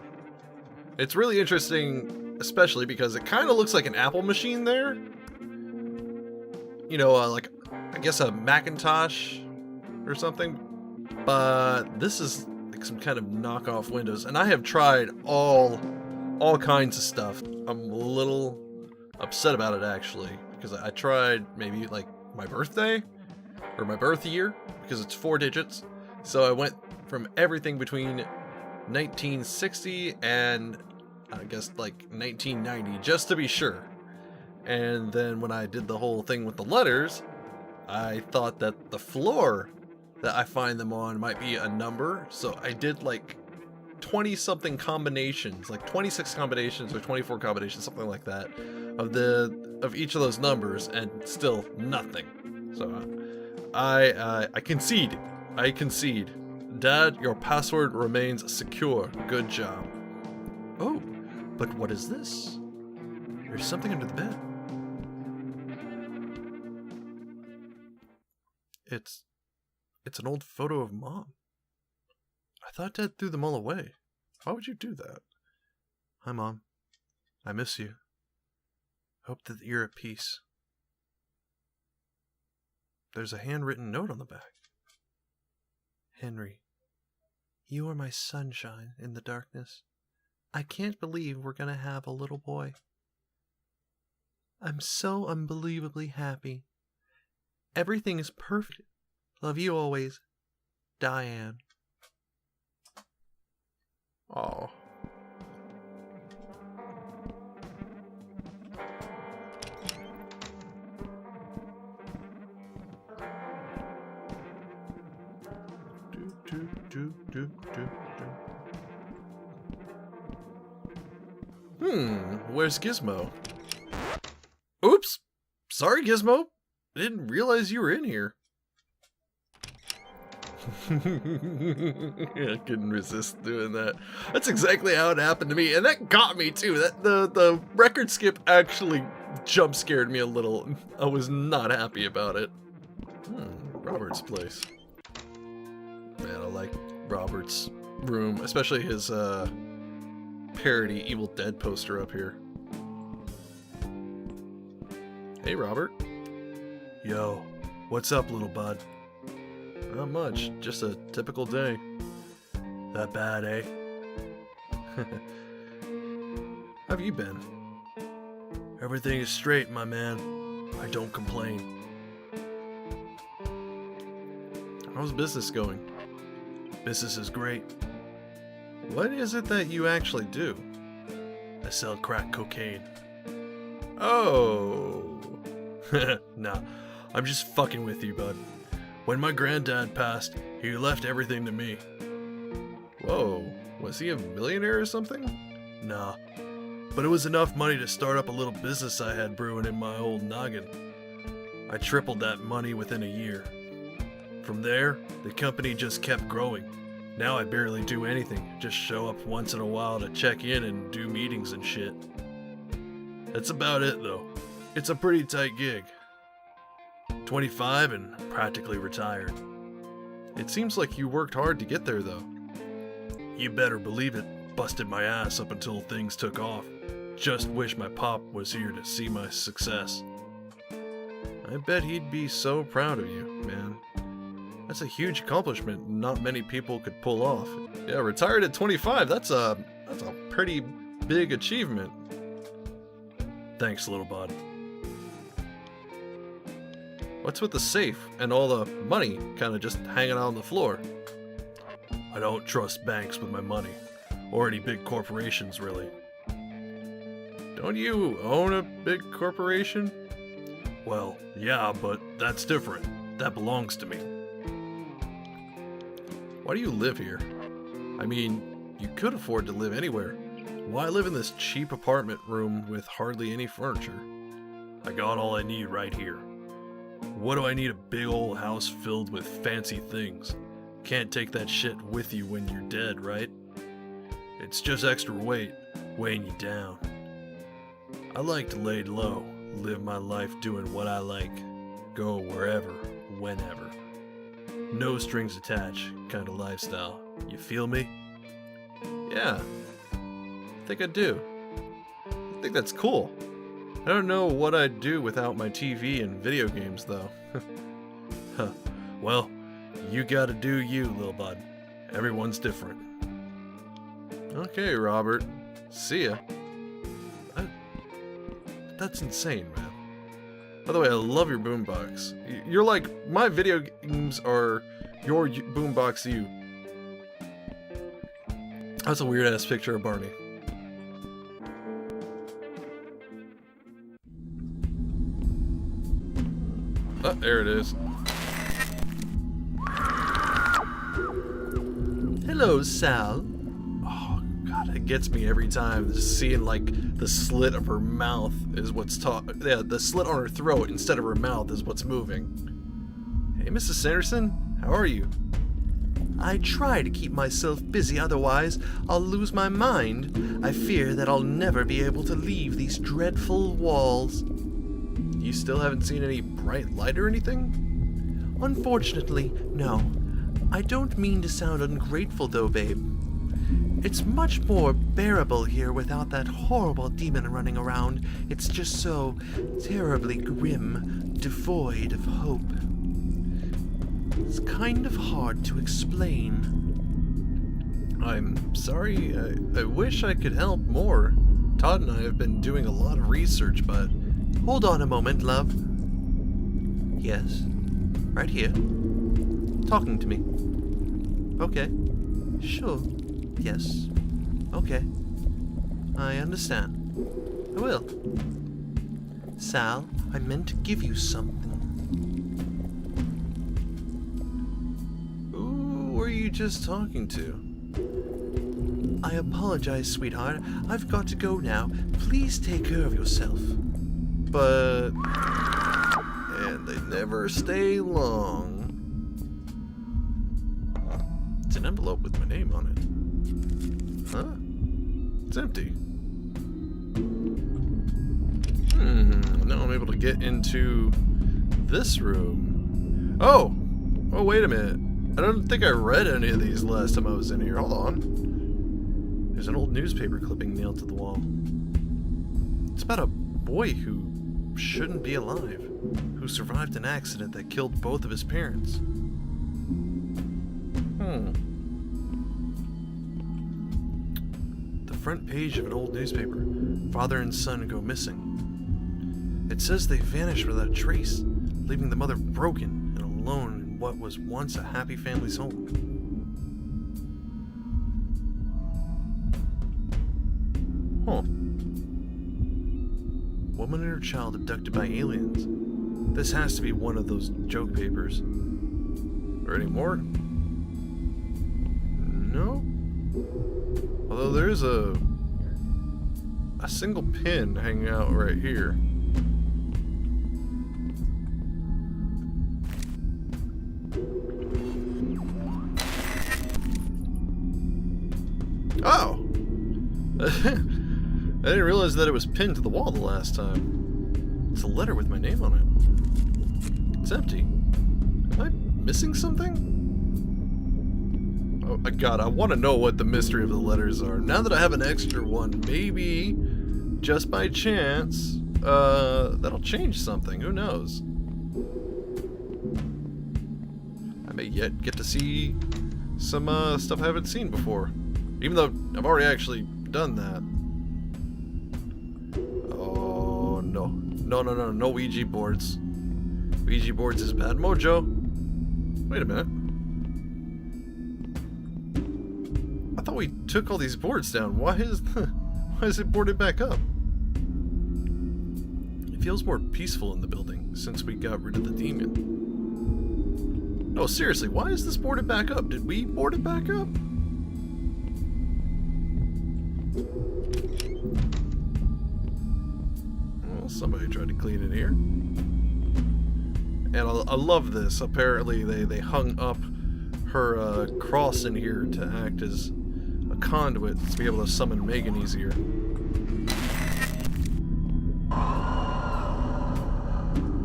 Speaker 1: It's really interesting, especially because it kind of looks like an Apple machine there. You know, like, I guess a Macintosh or something. But this is like some kind of knockoff Windows. And I have tried all kinds of stuff. I'm a little upset about it, actually, because I tried maybe like my birthday or my birth year, because it's 4 digits. So I went from everything between 1960 and I guess like 1990, just to be sure. And then when I did the whole thing with the letters, I thought that the floor that I find them on might be a number. So I did like 20 something combinations, like 26 combinations or 24 combinations, something like that, of each of those numbers, and still nothing. So I concede. I concede. Dad, your password remains secure. Good job. Oh, but what is this? There's something under the bed. It's an old photo of Mom. I thought Dad threw them all away. Why would you do that? Hi, Mom. I miss you. Hope that you're at peace. There's a handwritten note on the back. Henry, you are my sunshine in the darkness. I can't believe we're gonna have a little boy. I'm so unbelievably happy. Everything is perfect. Love you always, Diane. Oh. Where's Gizmo? Oops! Sorry, Gizmo. I didn't realize you were in here. I couldn't resist doing that. That's exactly how it happened to me, and that got me too. That the record skip actually jump scared me a little. I was not happy about it. Robert's place. Man, I like Robert's room, especially his parody Evil Dead poster up here. Hey, Robert.
Speaker 3: Yo, what's up, little bud?
Speaker 1: Not much, just a typical day.
Speaker 3: That bad, eh?
Speaker 1: How have you been?
Speaker 3: Everything is straight, my man. I don't complain.
Speaker 1: How's business going?
Speaker 3: Business is great.
Speaker 1: What is it that you actually do?
Speaker 3: I sell crack cocaine.
Speaker 1: Oh.
Speaker 3: Nah, I'm just fucking with you, bud. When my granddad passed, he left everything to me.
Speaker 1: Whoa, was he a millionaire or something?
Speaker 3: Nah, but it was enough money to start up a little business I had brewing in my old noggin. I tripled that money within a year. From there, the company just kept growing. Now I barely do anything, just show up once in a while to check in and do meetings and shit. That's about it though. It's a pretty tight gig. 25 and practically retired.
Speaker 1: It seems like you worked hard to get there though.
Speaker 3: You better believe it. Busted my ass up until things took off. Just wish my pop was here to see my success.
Speaker 1: I bet he'd be so proud of you, man. That's a huge accomplishment not many people could pull off. Yeah, retired at 25, that's a pretty big achievement.
Speaker 3: Thanks, little bud.
Speaker 1: What's with the safe and all the money kind of just hanging out on the floor?
Speaker 3: I don't trust banks with my money, or any big corporations, really.
Speaker 1: Don't you own a big corporation?
Speaker 3: Well, yeah, but that's different. That belongs to me.
Speaker 1: Why do you live here? I mean, you could afford to live anywhere. Why live in this cheap apartment room with hardly any furniture?
Speaker 3: I got all I need right here. What do I need a big old house filled with fancy things? Can't take that shit with you when you're dead, right? It's just extra weight, weighing you down. I like to lay low, live my life doing what I like, go wherever, whenever. No strings attached kind of lifestyle. You feel me?
Speaker 1: Yeah, I think I do. I think that's cool. I don't know what I'd do without my TV and video games, though.
Speaker 3: Huh. Well, you gotta do you, little bud. Everyone's different.
Speaker 1: Okay, Robert. See ya. That's insane, man. By the way, I love your boombox. You're like, my video games are your boombox you. That's a weird-ass picture of Barney. Oh, there it is.
Speaker 3: Hello, Sal.
Speaker 1: Oh, God, it gets me every time. Just seeing, like, the slit of her mouth is what's yeah, the slit on her throat instead of her mouth is what's moving. Hey, Mrs. Sanderson, how are you?
Speaker 4: I try to keep myself busy, otherwise I'll lose my mind. I fear that I'll never be able to leave these dreadful walls.
Speaker 1: You still haven't seen any bright light or anything?
Speaker 4: Unfortunately, no. I don't mean to sound ungrateful though, babe. It's much more bearable here without that horrible demon running around. It's just so terribly grim, devoid of hope. It's kind of hard to explain.
Speaker 1: I'm sorry, I wish I could help more. Todd and I have been doing a lot of research, but...
Speaker 4: Hold on a moment, love. Yes, right here. Talking to me. Okay, sure, yes, okay. I understand. I will. Sal, I meant to give you something.
Speaker 1: Who were you just talking to?
Speaker 4: I apologize, sweetheart. I've got to go now. Please take care of yourself.
Speaker 1: But... And they never stay long. It's an envelope with my name on it. Huh? It's empty. Now I'm able to get into this room. Oh! Oh, wait a minute. I don't think I read any of these last time I was in here. Hold on. There's an old newspaper clipping nailed to the wall. It's about a boy who
Speaker 3: shouldn't be alive, who survived an accident that killed both of his parents. The front page of an old newspaper. Father and son go missing. It says they vanished without a trace, leaving the mother broken and alone in what was once a happy family's home. Woman and her child abducted by aliens. This has to be one of those joke papers. Or any more? No? Although there's a single pin hanging out right here. Oh! I didn't realize that it was pinned to the wall the last time. It's a letter with my name on it. It's empty. Am I missing something? Oh my god, I want to know what the mystery of the letters are. Now that I have an extra one, maybe, just by chance, that'll change something. Who knows? I may yet get to see some stuff I haven't seen before. Even though I've already actually done that. Oh, no. No Ouija boards. Ouija boards is bad mojo. Wait a minute. I thought we took all these boards down. Why is it boarded back up? It feels more peaceful in the building since we got rid of the demon. No, seriously, why is this boarded back up? Did we board it back up? Well, somebody tried to clean it here. And I love this. Apparently they hung up her cross in here to act as a conduit to be able to summon Megan easier.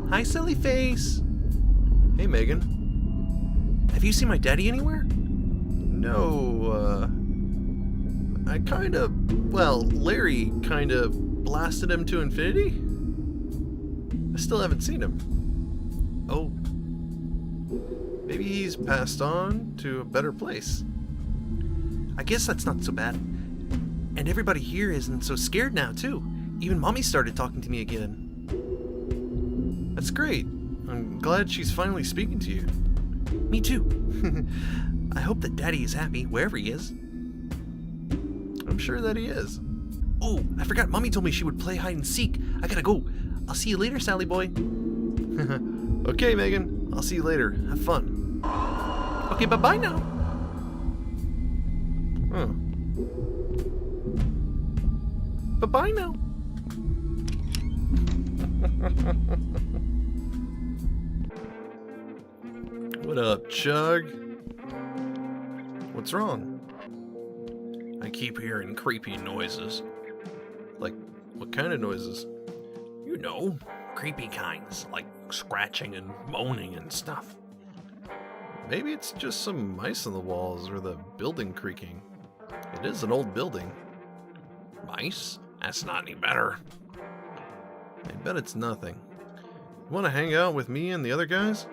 Speaker 4: Hi, silly face.
Speaker 3: Hey, Megan.
Speaker 4: Have you seen my daddy anywhere?
Speaker 3: No, I Larry kinda blasted him to infinity? I still haven't seen him. Oh. Maybe he's passed on to a better place.
Speaker 4: I guess that's not so bad. And everybody here isn't so scared now, too. Even Mommy started talking to me again.
Speaker 3: That's great. I'm glad she's finally speaking to you.
Speaker 4: Me too. I hope that Daddy is happy wherever he is.
Speaker 3: I'm sure that he is.
Speaker 4: Oh, I forgot Mommy told me she would play hide and seek. I gotta go. I'll see you later, Sally boy.
Speaker 3: Okay, Megan. I'll see you later. Have fun.
Speaker 4: Okay, bye-bye now.
Speaker 3: Huh.
Speaker 4: Bye-bye now.
Speaker 3: What up, Chug? What's wrong?
Speaker 2: I keep hearing creepy noises.
Speaker 3: Like, what kind of noises?
Speaker 2: You know, creepy kinds, like scratching and moaning and stuff.
Speaker 3: Maybe it's just some mice on the walls or the building creaking. It is an old building.
Speaker 2: Mice? That's not any better.
Speaker 3: I bet it's nothing. You want to hang out with me and the other guys?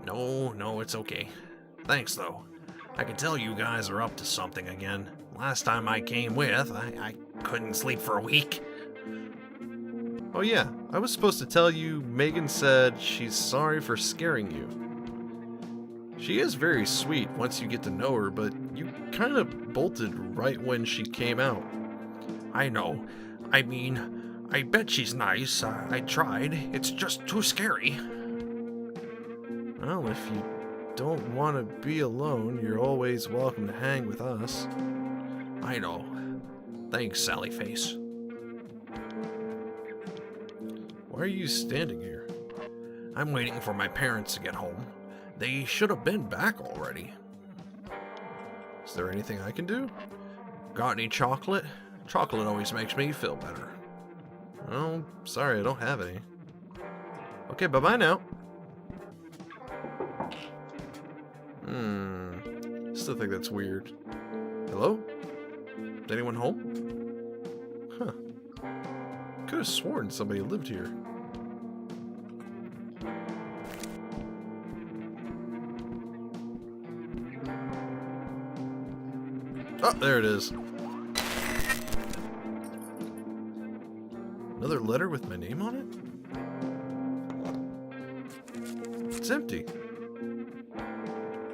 Speaker 2: No, it's okay. Thanks, though. I can tell you guys are up to something again. Last time I came with, I couldn't sleep for a week.
Speaker 3: Oh yeah, I was supposed to tell you Megan said she's sorry for scaring you. She is very sweet once you get to know her, but you kind of bolted right when she came out.
Speaker 2: I know. I mean, I bet she's nice. I tried. It's just too scary.
Speaker 3: Well, if you don't want to be alone, you're always welcome to hang with us.
Speaker 2: I know. Thanks, Sally Face.
Speaker 3: Why are you standing here?
Speaker 2: I'm waiting for my parents to get home. They should have been back already.
Speaker 3: Is there anything I can do?
Speaker 2: Got any chocolate? Chocolate always makes me feel better.
Speaker 3: Oh, sorry, I don't have any. Okay, bye-bye now. Still think that's weird. Hello? Is anyone home? Huh. Could have sworn somebody lived here. Oh, there it is. Another letter with my name on it? It's empty.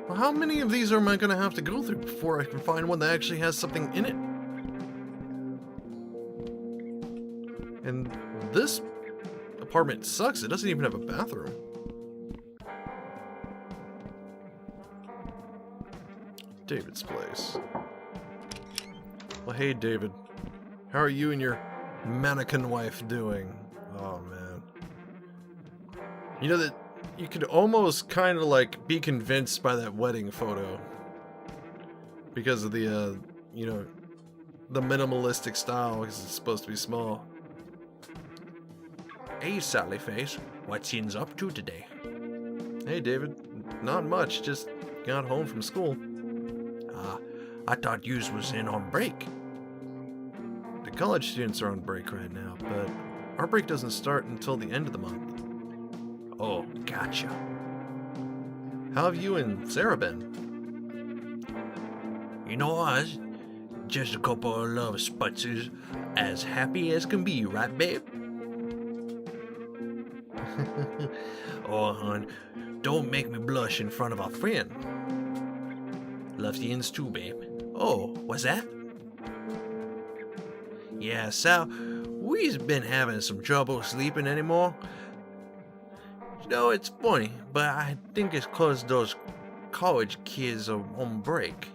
Speaker 3: Well, how many of these am I going to have to go through before I can find one that actually has something in it? And this apartment sucks. It doesn't even have a bathroom. David's place. Well, hey, David. How are you and your mannequin wife doing? Oh, man. You know that you could almost kind of like be convinced by that wedding photo. Because of the, you know, the minimalistic style, because it's supposed to be small.
Speaker 2: Hey, Sally Face, what's yins up to today?
Speaker 3: Hey, David. Not much, just got home from school.
Speaker 2: I thought yous was in on break.
Speaker 3: The college students are on break right now, but our break doesn't start until the end of the month.
Speaker 2: Oh, gotcha.
Speaker 3: How have you and Sarah been?
Speaker 2: You know us, just a couple of love sputzes, as happy as can be, right, babe? Oh, hon, don't make me blush in front of our friend. Loves yins too, babe. Oh, what's that? Yeah, Sal, we've been having some trouble sleeping anymore. You know, it's funny, but I think it's 'cause those college kids are on break.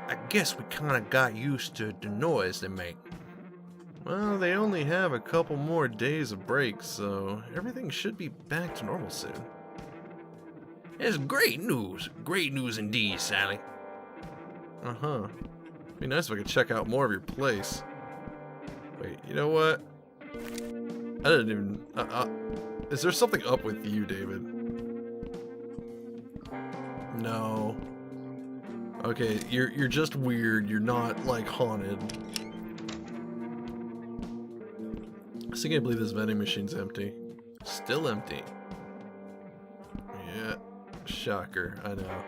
Speaker 2: I guess we kinda got used to the noise they make.
Speaker 3: Well, they only have a couple more days of break, so everything should be back to normal soon.
Speaker 2: It's great news indeed, Sally.
Speaker 3: Uh-huh. Be nice if I could check out more of your place. Wait, you know what? I didn't even... is there something up with you, David? No. Okay, you're just weird. You're not, like, haunted. I still can't believe this vending machine's empty. Still empty. Yeah. Shocker, I know.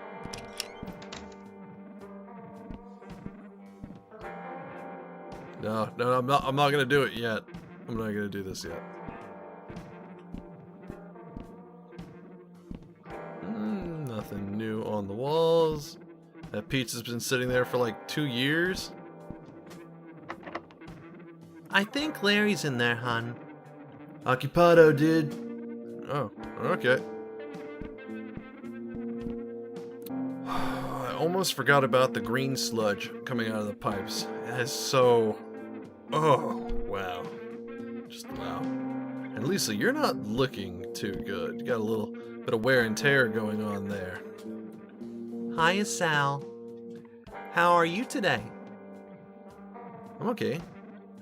Speaker 3: No, I'm not gonna do it yet. I'm not gonna do this yet. Nothing new on the walls. That pizza's been sitting there for like 2 years.
Speaker 4: I think Larry's in there, hon.
Speaker 3: Occupado, dude. Oh, okay. I almost forgot about the green sludge coming out of the pipes. That is so... Oh, wow. Just wow. And Lisa, you're not looking too good. You got a little bit of wear and tear going on there.
Speaker 4: Hiya, Sal. How are you today?
Speaker 3: I'm okay.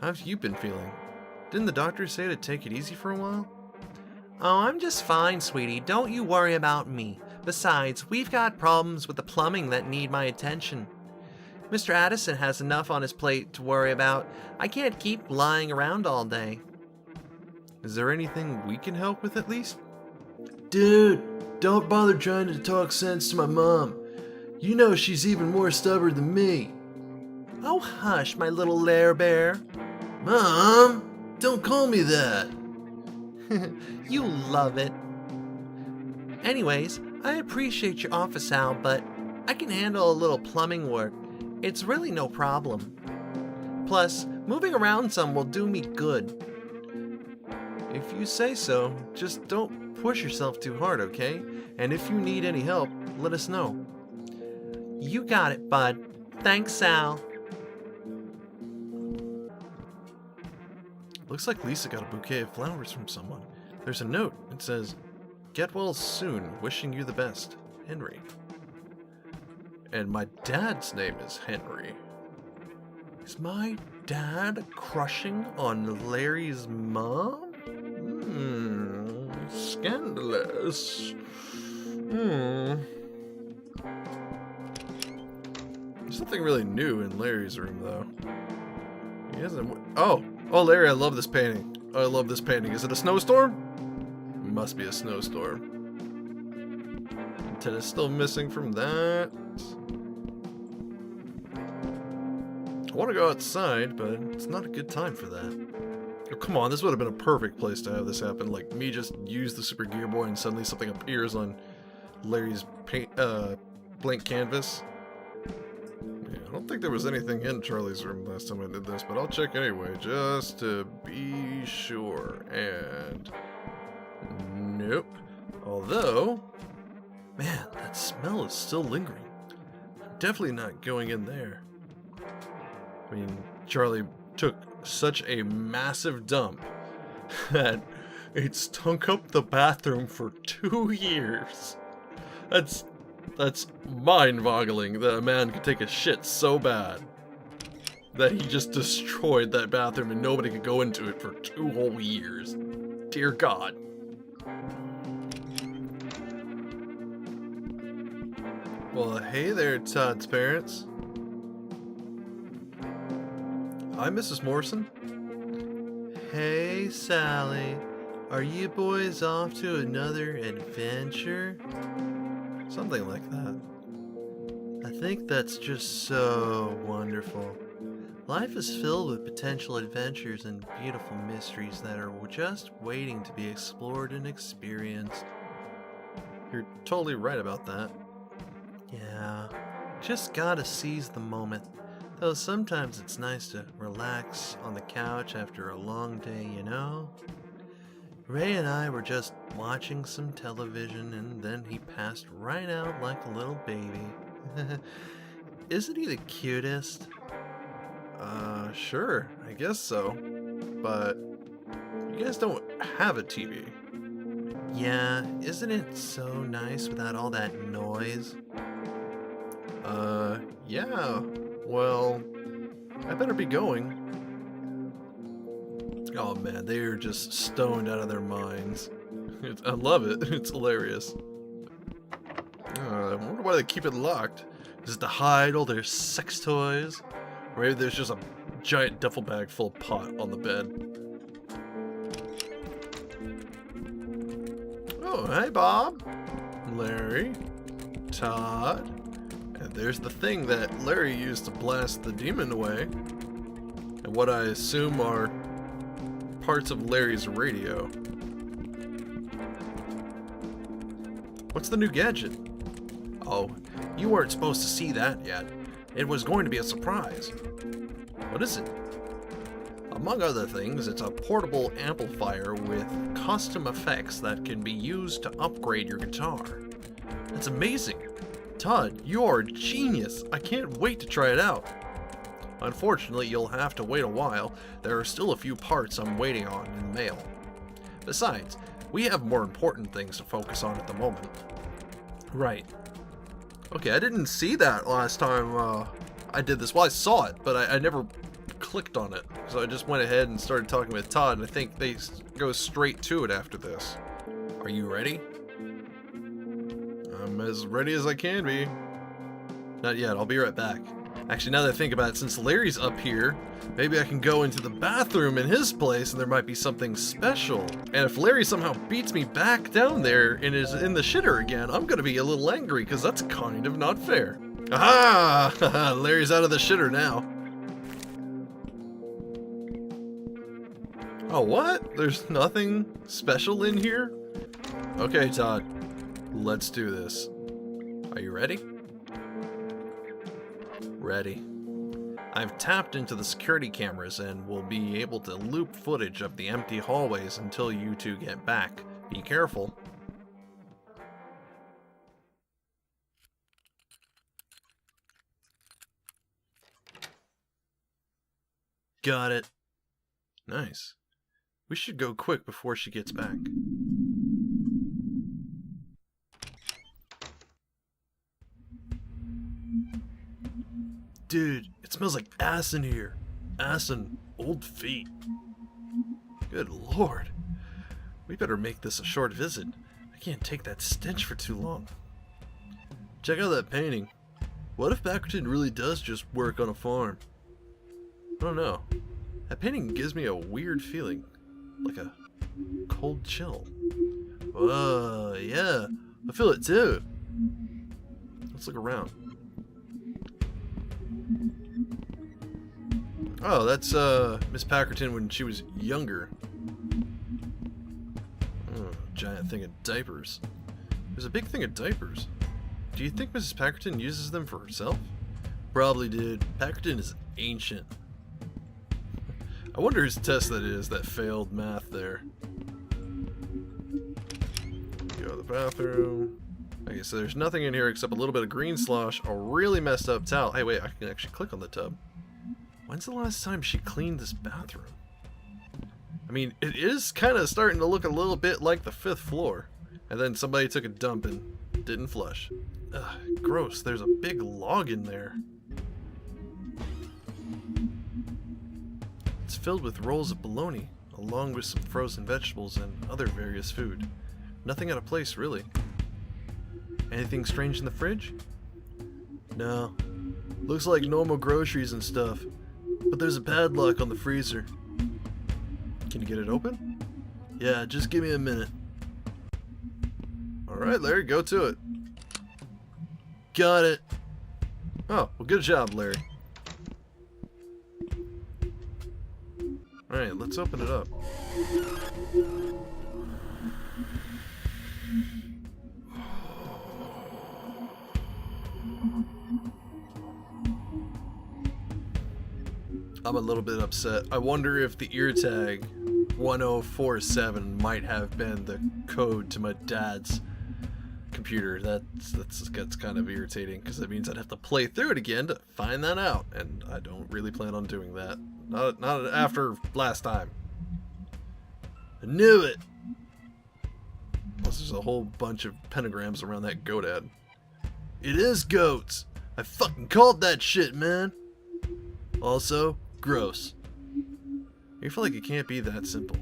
Speaker 3: How've you been feeling? Didn't the doctor say to take it easy for a while?
Speaker 4: Oh, I'm just fine, sweetie. Don't you worry about me. Besides, we've got problems with the plumbing that need my attention. Mr. Addison has enough on his plate to worry about. I can't keep lying around all day.
Speaker 3: Is there anything we can help with at least?
Speaker 5: Dude, don't bother trying to talk sense to my mom. You know she's even more stubborn than me.
Speaker 4: Oh, hush, my little lair bear.
Speaker 5: Mom, don't call me that.
Speaker 4: You love it. Anyways, I appreciate your office, Al, but I can handle a little plumbing work. It's really no problem. Plus, moving around some will do me good.
Speaker 3: If you say so, just don't push yourself too hard, okay? And if you need any help, let us know.
Speaker 4: You got it, bud. Thanks, Sal.
Speaker 3: Looks like Lisa got a bouquet of flowers from someone. There's a note. It says, "Get well soon. Wishing you the best. Henry." And my dad's name is Henry. Is my dad crushing on Larry's mom? Scandalous. There's nothing really new in Larry's room, though. He hasn't... Oh, Larry, I love this painting. I love this painting. Is it a snowstorm? Must be a snowstorm. Ted is still missing from that. want to go outside, but it's not a good time for that. Oh, come on, this would have been a perfect place to have this happen. Like, me just use the Super Gear Boy and suddenly something appears on Larry's blank canvas. Yeah, I don't think there was anything in Charlie's room last time I did this, but I'll check anyway, just to be sure. And... nope. Although... man, that smell is still lingering. I'm definitely not going in there. I mean, Charlie took such a massive dump that it stunk up the bathroom for 2 years. That's mind-boggling that a man could take a shit so bad that he just destroyed that bathroom and nobody could go into it for 2 whole years. Dear God. Well, hey there, Todd's parents. Hi, Mrs. Morrison.
Speaker 4: Hey, Sally. Are you boys off to another adventure?
Speaker 3: Something like that.
Speaker 4: I think that's just so wonderful. Life is filled with potential adventures and beautiful mysteries that are just waiting to be explored and experienced.
Speaker 3: You're totally right about that.
Speaker 4: Yeah, just gotta seize the moment. Though sometimes it's nice to relax on the couch after a long day, you know? Ray and I were just watching some television and then he passed right out like a little baby. Isn't he the cutest?
Speaker 3: Sure, I guess so. But you guys don't have a TV.
Speaker 4: Yeah, isn't it so nice without all that noise?
Speaker 3: Yeah. Well, I better be going. Oh man, they are just stoned out of their minds. I love it. It's hilarious. I wonder why they keep it locked. Is it to hide all their sex toys? Or maybe there's just a giant duffel bag full of pot on the bed. Oh, hey Bob, Larry, Todd. And there's the thing that Larry used to blast the demon away. And what I assume are parts of Larry's radio. What's the new gadget? Oh, you weren't supposed to see that yet. It was going to be a surprise. What is it? Among other things, it's a portable amplifier with custom effects that can be used to upgrade your guitar. That's amazing! Todd, you are a genius! I can't wait to try it out! Unfortunately, you'll have to wait a while. There are still a few parts I'm waiting on in the mail. Besides, we have more important things to focus on at the moment. Right. Okay, I didn't see that last time I did this. Well, I saw it, but I never clicked on it. So I just went ahead and started talking with Todd, and I think they go straight to it after this. Are you ready? I'm as ready as I can be. Not yet, I'll be right back. Actually, now that I think about it, since Larry's up here, maybe I can go into the bathroom in his place and there might be something special. And if Larry somehow beats me back down there and is in the shitter again, I'm gonna be a little angry because that's kind of not fair. Aha! Larry's out of the shitter now. Oh, what? There's nothing special in here? Okay, Todd. Let's do this. Are you ready? Ready. I've tapped into the security cameras and will be able to loop footage of the empty hallways until you two get back. Be careful. Got it. Nice. We should go quick before she gets back. Dude, it smells like ass in here. Ass and old feet. Good lord. We better make this a short visit. I can't take that stench for too long. Check out that painting. What if Backerton really does just work on a farm? I don't know. That painting gives me a weird feeling. Like a cold chill. Whoa, yeah. I feel it too. Let's look around. Oh, that's Miss Packerton when she was younger. Oh, giant thing of diapers. There's a big thing of diapers. Do you think Mrs. Packerton uses them for herself? Probably did. Packerton is ancient. I wonder whose test that is that failed math there. Go to the bathroom. Okay, so there's nothing in here except a little bit of green slosh, a really messed up towel. Hey, wait, I can actually click on the tub. When's the last time she cleaned this bathroom? I mean, it is kind of starting to look a little bit like the 5th floor. And then somebody took a dump and didn't flush. Ugh, gross. There's a big log in there. It's filled with rolls of bologna, along with some frozen vegetables and other various food. Nothing out of place, really. Anything strange in the fridge? No. Looks like normal groceries and stuff. But there's a padlock on the freezer. Can you get it open? Yeah, just give me a minute. Alright, Larry, go to it. Got it. Oh, well, good job, Larry. Alright, let's open it up. I'm a little bit upset. I wonder if the ear tag 1047 might have been the code to my dad's computer. That's kind of irritating because that means I'd have to play through it again to find that out, and I don't really plan on doing that. Not after last time. I knew it. Plus, there's a whole bunch of pentagrams around that goat ad. It is goats. I fucking called that shit, man. Also, gross. I feel like it can't be that simple.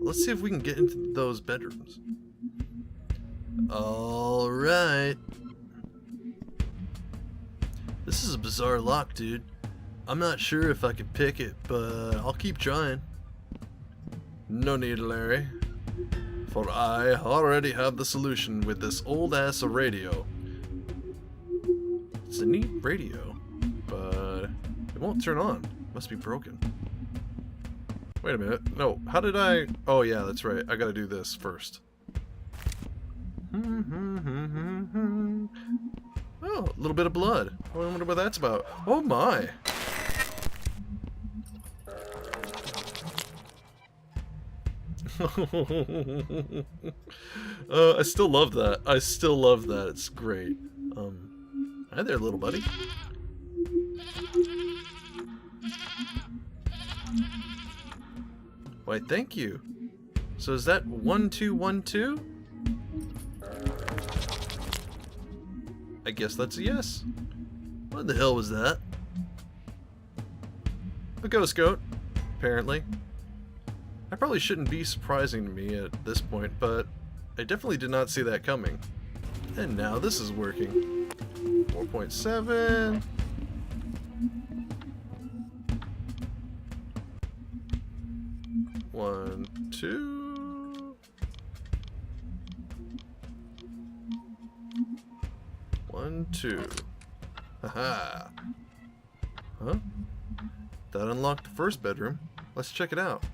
Speaker 3: Let's see if we can get into those bedrooms. Alright. This is a bizarre lock, dude. I'm not sure if I can pick it, but I'll keep trying. No need, Larry. For I already have the solution with this old-ass radio. It's a neat radio, but it won't turn on. Must be broken. Wait a minute. No, how did I... Oh, yeah, that's right. I gotta do this first. Oh, a little bit of blood. I wonder what that's about. Oh, my. I still love that. I still love that. It's great. Hi there, little buddy. Why, thank you. So is that 1212? I guess that's a yes. What the hell was that? A ghost goat, apparently. That probably shouldn't be surprising to me at this point, but I definitely did not see that coming. And now this is working. 4.7. One, two. 1, 2. Haha. Huh? That unlocked the first bedroom. Let's check it out.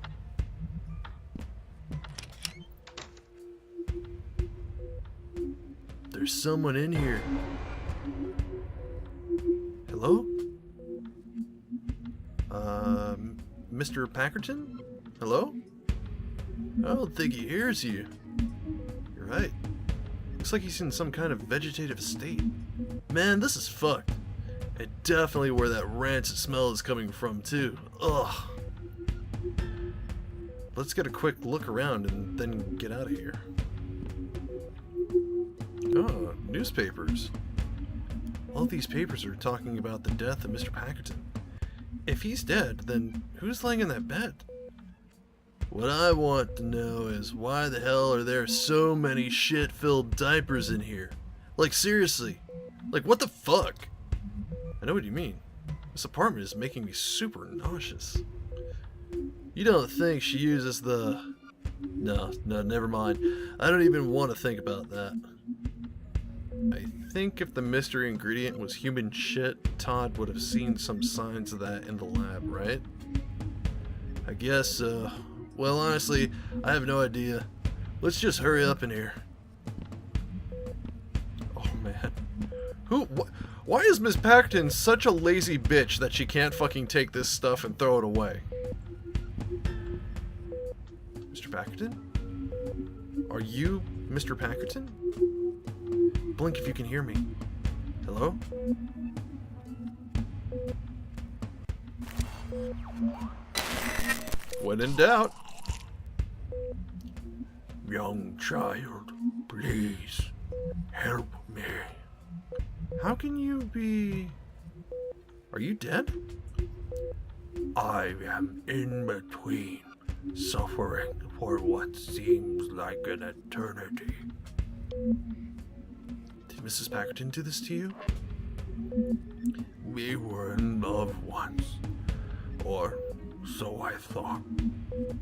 Speaker 3: There's someone in here. Hello? Mr. Packerton? Hello? I don't think he hears you. You're right. Looks like he's in some kind of vegetative state. Man, this is fucked. And definitely where that rancid smell is coming from, too. Ugh. Let's get a quick look around and then get out of here. Oh, newspapers. All these papers are talking about the death of Mr. Packerton. If he's dead, then who's laying in that bed? What I want to know is why the hell are there so many shit-filled diapers in here? Like, seriously. Like, what the fuck? I know what you mean. This apartment is making me super nauseous. You don't think she uses the... No, never mind. I don't even want to think about that. I think if the mystery ingredient was human shit, Todd would have seen some signs of that in the lab, right? I guess, well, honestly, I have no idea. Let's just hurry up in here. Oh, man. Why is Miss Packton such a lazy bitch that she can't fucking take this stuff and throw it away? Mr. Packerton? Are you Mr. Packerton? Blink if you can hear me. Hello? When in doubt.
Speaker 2: Young child, please help me.
Speaker 3: How can you be... Are you dead?
Speaker 2: I am in between, suffering for what seems like an eternity.
Speaker 3: Did Mrs. Packerton do this to you?
Speaker 2: We were in love once, or so I thought.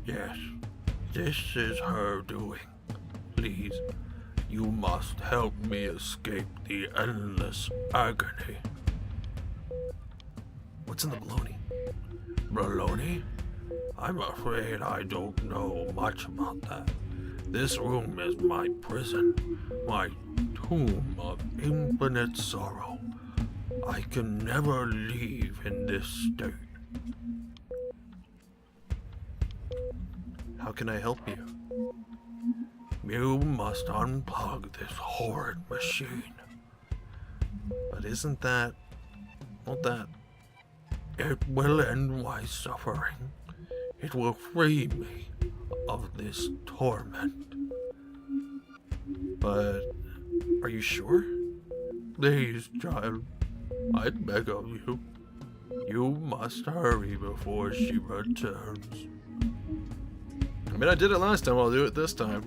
Speaker 2: Yes, this is her doing. Please, you must help me escape the endless agony.
Speaker 3: What's in the baloney?
Speaker 2: Baloney? I'm afraid I don't know much about that. This room is my prison, my tomb of infinite sorrow. I can never leave in this state.
Speaker 3: How can I help you?
Speaker 2: You must unplug this horrid machine.
Speaker 3: But isn't that... Won't that...
Speaker 2: It will end my suffering. It will free me of this torment.
Speaker 3: But... Are you sure?
Speaker 2: Please, child, I beg of you. You must hurry before she returns.
Speaker 3: I mean, I did it last time, I'll do it this time.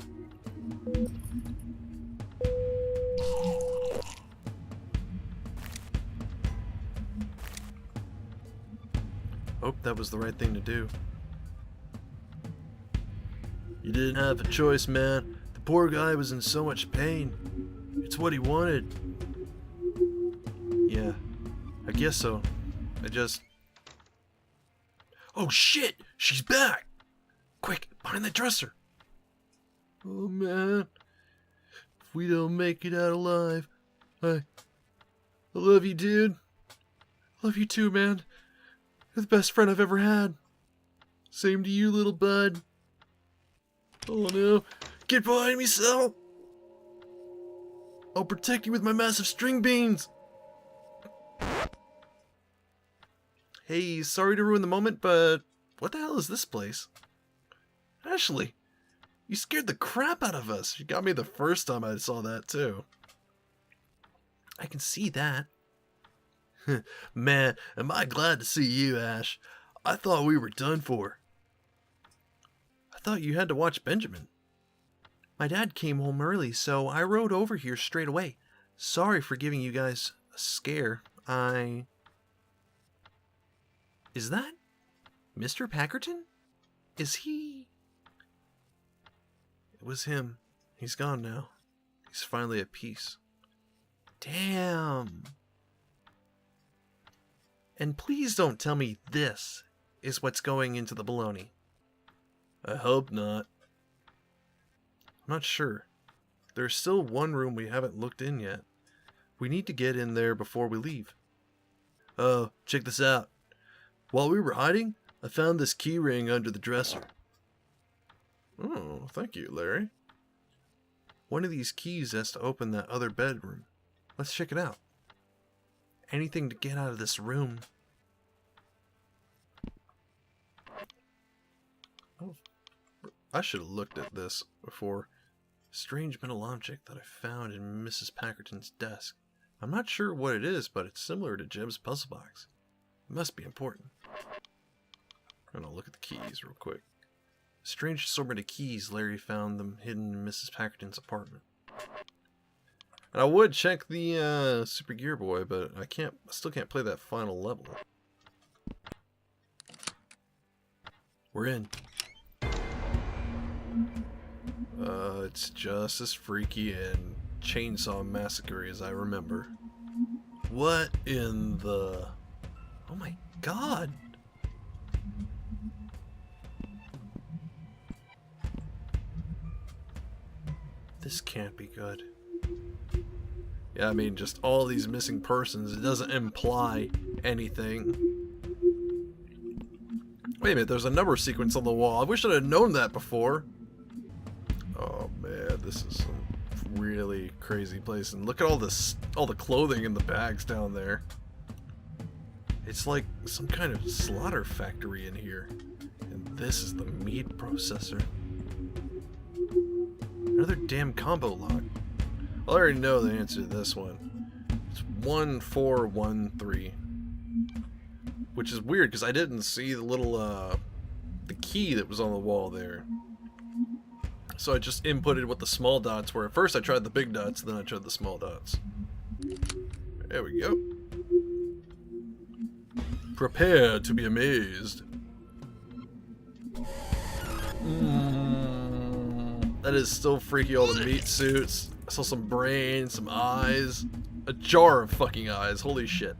Speaker 3: Hope that was the right thing to do. You didn't have a choice, man. The poor guy was in so much pain. It's what he wanted. Yeah, I guess so. Oh shit! She's back! Quick, behind the dresser! Oh man. If we don't make it out alive, I love you, dude. Love you too, man. You're the best friend I've ever had. Same to you, little bud. Oh no. Get behind me, Sal! I'll protect you with my massive string beans! Hey, sorry to ruin the moment, but what the hell is this place? Ashley, you scared the crap out of us. You got me the first time I saw that, too. I can see that. Man, am I glad to see you, Ash. I thought we were done for. I thought you had to watch Benjamin. My dad came home early, so I rode over here straight away. Sorry for giving you guys a scare. Is that Mr. Packerton? Is he... It was him. He's gone now. He's finally at peace. Damn. And please don't tell me this is what's going into the baloney. I hope not. I'm not sure. There's still one room we haven't looked in yet. We need to get in there before we leave. Oh, check this out. While we were hiding, I found this key ring under the dresser. Oh, thank you, Larry. One of these keys has to open that other bedroom. Let's check it out. Anything to get out of this room. Oh, I should have looked at this before. Strange metal object that I found in Mrs. Packerton's desk. I'm not sure what it is, but it's similar to Jeb's puzzle box. It must be important. I'm gonna look at the keys real quick. Strange assortment of keys. Larry found them hidden in Mrs. Packerton's apartment. And I would check the Super Gear Boy, but I still can't play that final level. We're in. It's just as freaky and Chainsaw Massacre as I remember. What in the... Oh my god! This can't be good. Yeah, I mean, just all these missing persons, it doesn't imply anything. Wait a minute, there's a number sequence on the wall. I wish I'd have known that before. Oh man, this is some really crazy place. And look at all this, all the clothing in the bags down there. It's like some kind of slaughter factory in here. And this is the meat processor. Another damn combo lock. I already know the answer to this one. It's 1413. Which is weird because I didn't see the little the key that was on the wall there. So I just inputted what the small dots were. At first I tried the big dots, then I tried the small dots. There we go. Prepare to be amazed. That is still freaky, all the meat suits. I saw some brains, some eyes. A jar of fucking eyes, holy shit.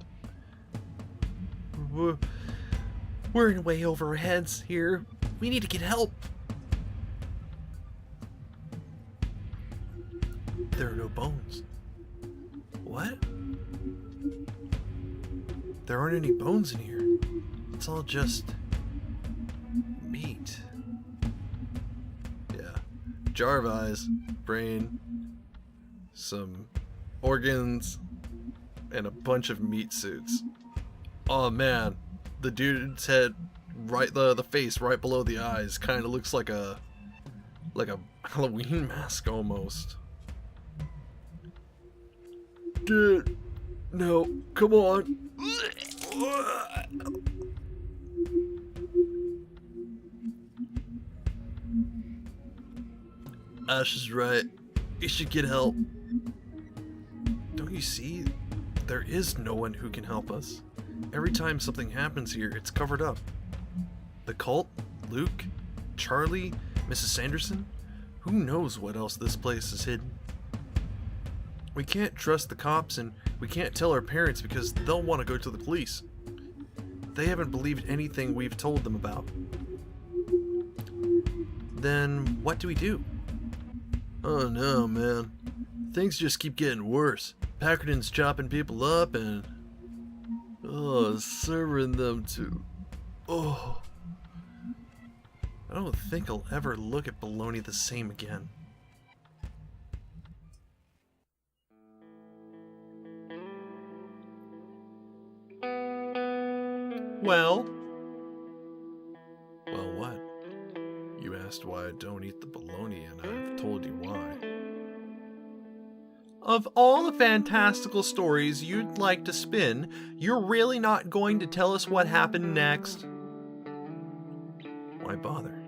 Speaker 4: We're in way over our heads here. We need to get help.
Speaker 3: There are no bones. What? There aren't any bones in here. It's all just meat. Yeah. Jar of eyes, brain, some organs, and a bunch of meat suits. Oh man, the dude's head, right, the face right below the eyes, kind of looks like a Halloween mask almost. Dude, no, come on. Ash is right. You should get help. Don't you see? There is no one who can help us. Every time something happens here, it's covered up. The cult, Luke, Charlie, Mrs. Sanderson, who knows what else this place is hidden. We can't trust the cops and we can't tell our parents because they'll want to go to the police. They haven't believed anything we've told them about. Then what do we do? Oh no, man. Things just keep getting worse. Packerton's chopping people up and... serving them to... I don't think I'll ever look at bologna the same again.
Speaker 4: Well?
Speaker 3: Well, what? You asked why I don't eat the bologna, and I've told you why.
Speaker 4: Of all the fantastical stories you'd like to spin, you're really not going to tell us what happened next?
Speaker 3: Why bother?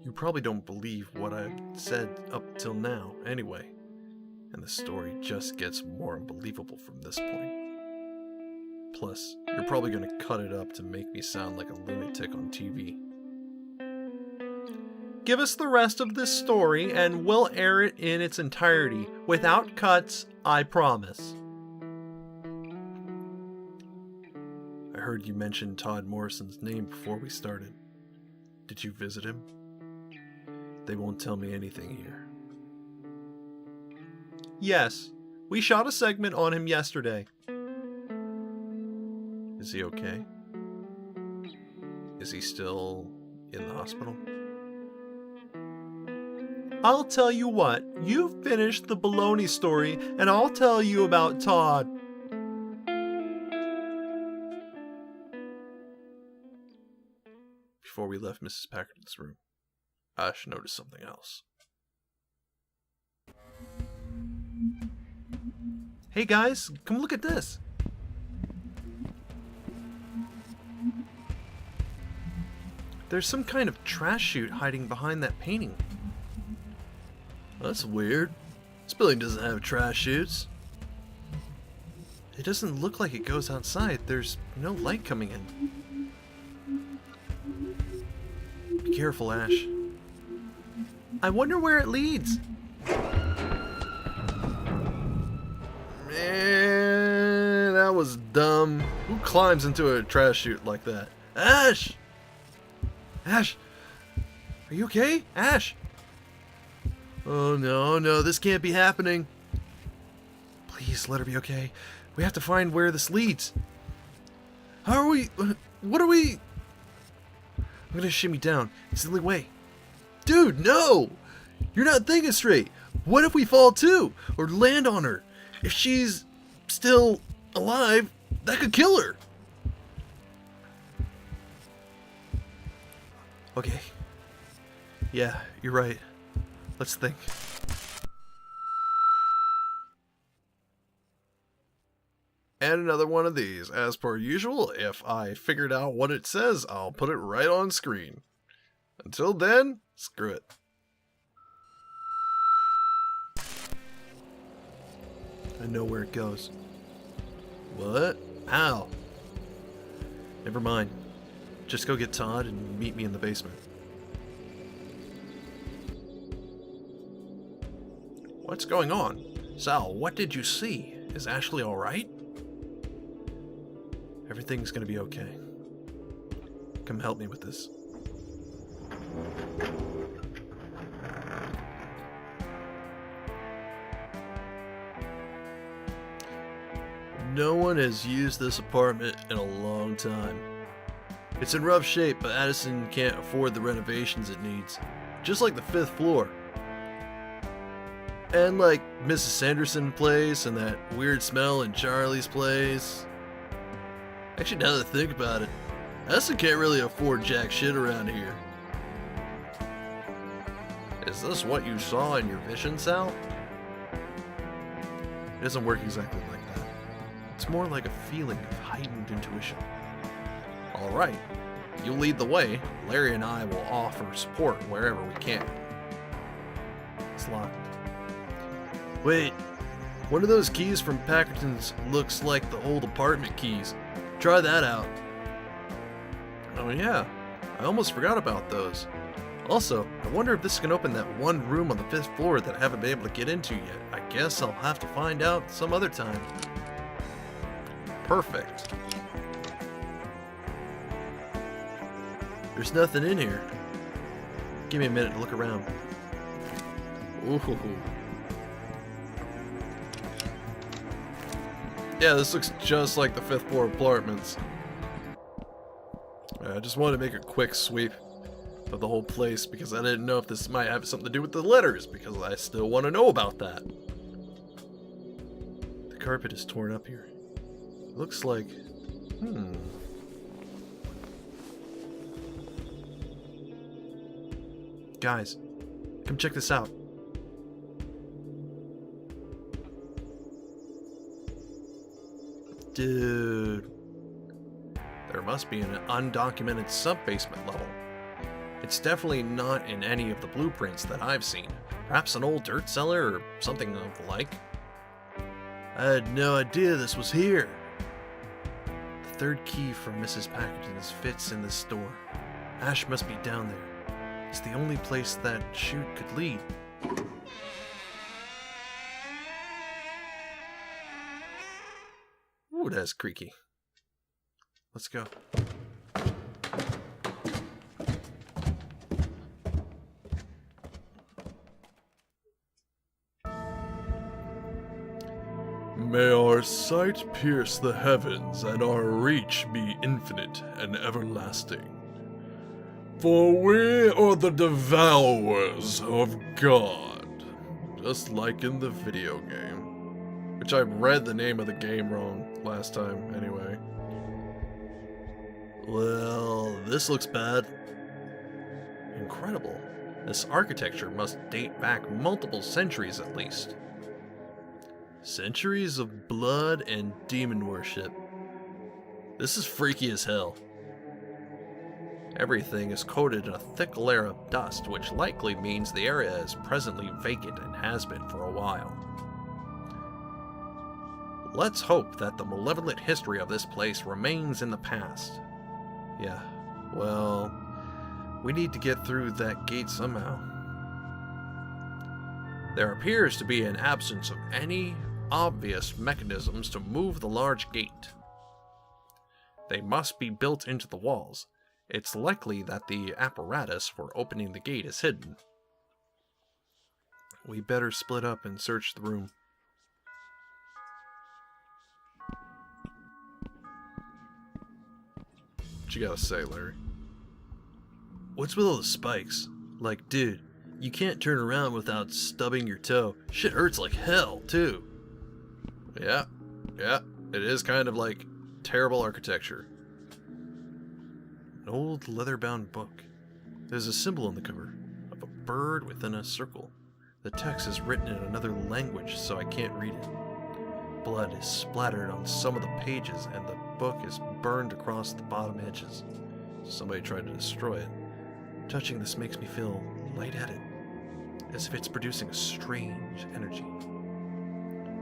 Speaker 3: You probably don't believe what I've said up till now, anyway. And the story just gets more unbelievable from this point. Plus, you're probably going to cut it up to make me sound like a lunatic on TV.
Speaker 4: Give us the rest of this story and we'll air it in its entirety, without cuts, I promise.
Speaker 3: I heard you mention Todd Morrison's name before we started. Did you visit him? They won't tell me anything here.
Speaker 4: Yes, we shot a segment on him yesterday.
Speaker 3: Is he okay? Is he still in the hospital?
Speaker 4: I'll tell you what, you finish the baloney story and I'll tell you about Todd.
Speaker 3: Before we left Mrs. Packerton's room, Ash noticed something else.
Speaker 4: Hey guys, come look at this. There's some kind of trash chute hiding behind that painting.
Speaker 3: That's weird. This building doesn't have trash chutes.
Speaker 4: It doesn't look like it goes outside. There's no light coming in. Be careful, Ash. I wonder where it leads.
Speaker 3: Man, that was dumb. Who climbs into a trash chute like that? Ash! Ash! Are you okay? Ash! Oh no, no, this can't be happening. Please let her be okay. We have to find where this leads. How are we... What are we... I'm gonna shimmy down. It's the only way. Dude, no! You're not thinking straight. What if we fall too? Or land on her? If she's still alive, that could kill her. Okay. Yeah, you're right. Let's think. And another one of these. As per usual, if I figured out what it says, I'll put it right on screen. Until then, screw it. I know where it goes. What? How? Never mind. Just go get Todd and meet me in the basement. What's going on? Sal, what did you see? Is Ashley alright? Everything's gonna be okay. Come help me with this. No one has used this apartment in a long time. It's in rough shape, but Addison can't afford the renovations it needs. Just like the 5th floor. And like Mrs. Sanderson place and that weird smell in Charlie's place. Actually, now that I think about it, Addison can't really afford jack shit around here. Is this what you saw in your vision, Sal? It doesn't work exactly like that. It's more like a feeling of heightened intuition. Alright, you lead the way. Larry and I will offer support wherever we can. It's locked. Wait, one of those keys from Packerton's looks like the old apartment keys. Try that out. Oh yeah, I almost forgot about those. Also, I wonder if this can open that one room on the 5th floor that I haven't been able to get into yet. I guess I'll have to find out some other time. Perfect. There's nothing in here. Give me a minute to look around. Ooh. Yeah, this looks just like the 5th floor apartments. I just wanted to make a quick sweep of the whole place because I didn't know if this might have something to do with the letters because I still want to know about that. The carpet is torn up here. Looks like... Guys, come check this out. Dude. There must be an undocumented sub-basement level. It's definitely not in any of the blueprints that I've seen. Perhaps an old dirt cellar or something of the like. I had no idea this was here. The 3rd key from Mrs. Packerton's fits in this door. Ash must be down there. It's the only place that chute could lead. Ooh, that's creaky. Let's go. May our sight pierce the heavens and our reach be infinite and everlasting. For we are the devourers of God, just like in the video game. Which I read the name of the game wrong last time, anyway. Well, this looks bad. Incredible. This architecture must date back multiple centuries at least. Centuries of blood and demon worship. This is freaky as hell. Everything is coated in a thick layer of dust, which likely means the area is presently vacant and has been for a while. Let's hope that the malevolent history of this place remains in the past. Yeah, well, we need to get through that gate somehow. There appears to be an absence of any obvious mechanisms to move the large gate. They must be built into the walls. It's likely that the apparatus for opening the gate is hidden. We better split up and search the room. What you gotta say, Larry?
Speaker 5: What's with all the spikes? Like, dude, you can't turn around without stubbing your toe. Shit hurts like hell, too.
Speaker 3: Yeah, it is kind of like terrible architecture.
Speaker 5: An old leather-bound book. There's a symbol on the cover of a bird within a circle. The text is written in another language, so I can't read it. Blood is splattered on some of the pages, and the book is burned across the bottom edges. Somebody tried to destroy it. Touching this makes me feel lightheaded, as if it's producing a strange energy.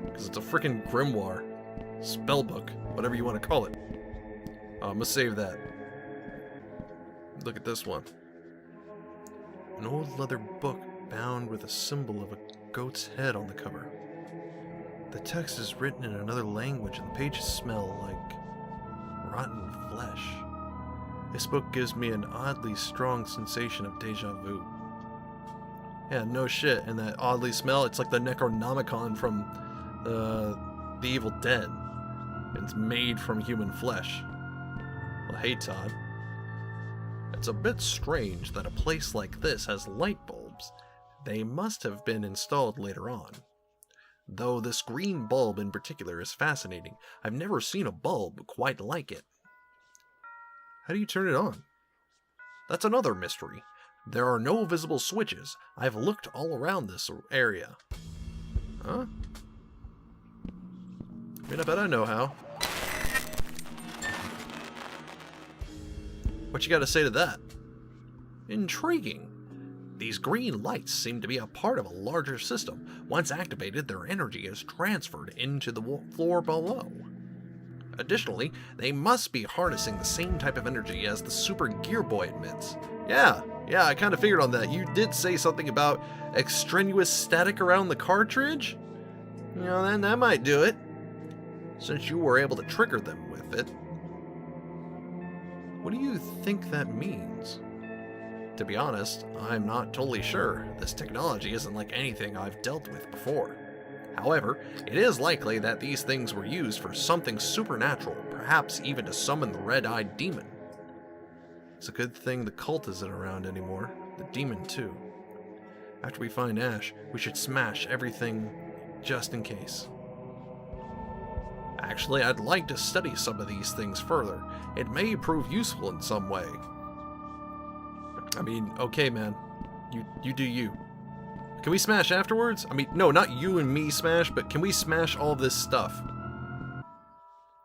Speaker 3: Because it's a freaking grimoire. Spellbook. Whatever you want to call it. I'm gonna save that. Look at this one.
Speaker 5: An old leather book bound with a symbol of a goat's head on the cover. The text is written in another language and the pages smell like rotten flesh. This book gives me an oddly strong sensation of deja vu.
Speaker 3: Yeah, no shit. And that oddly smell, it's like the Necronomicon from The Evil Dead. It's made from human flesh. Well, hey, Todd. It's a bit strange that a place like this has light bulbs. They must have been installed later on. Though this green bulb in particular is fascinating. I've never seen a bulb quite like it. How do you turn it on? That's another mystery. There are no visible switches. I've looked all around this area. Huh? I mean, I bet I know how. What you gotta say to that? Intriguing. These green lights seem to be a part of a larger system. Once activated, their energy is transferred into the floor below. Additionally, they must be harnessing the same type of energy as the Super Gear Boy emits. Yeah, I kind of figured on that. You did say something about extraneous static around the cartridge? You know, then that might do it. Since you were able to trigger them with it. What do you think that means? To be honest, I'm not totally sure. This technology isn't like anything I've dealt with before. However, it is likely that these things were used for something supernatural, perhaps even to summon the red-eyed demon. It's a good thing the cult isn't around anymore. The demon, too. After we find Ash, we should smash everything just in case. Actually, I'd like to study some of these things further. It may prove useful in some way. I mean, okay, man. You do you. Can we smash afterwards? I mean, no, not you and me smash, but can we smash all this stuff?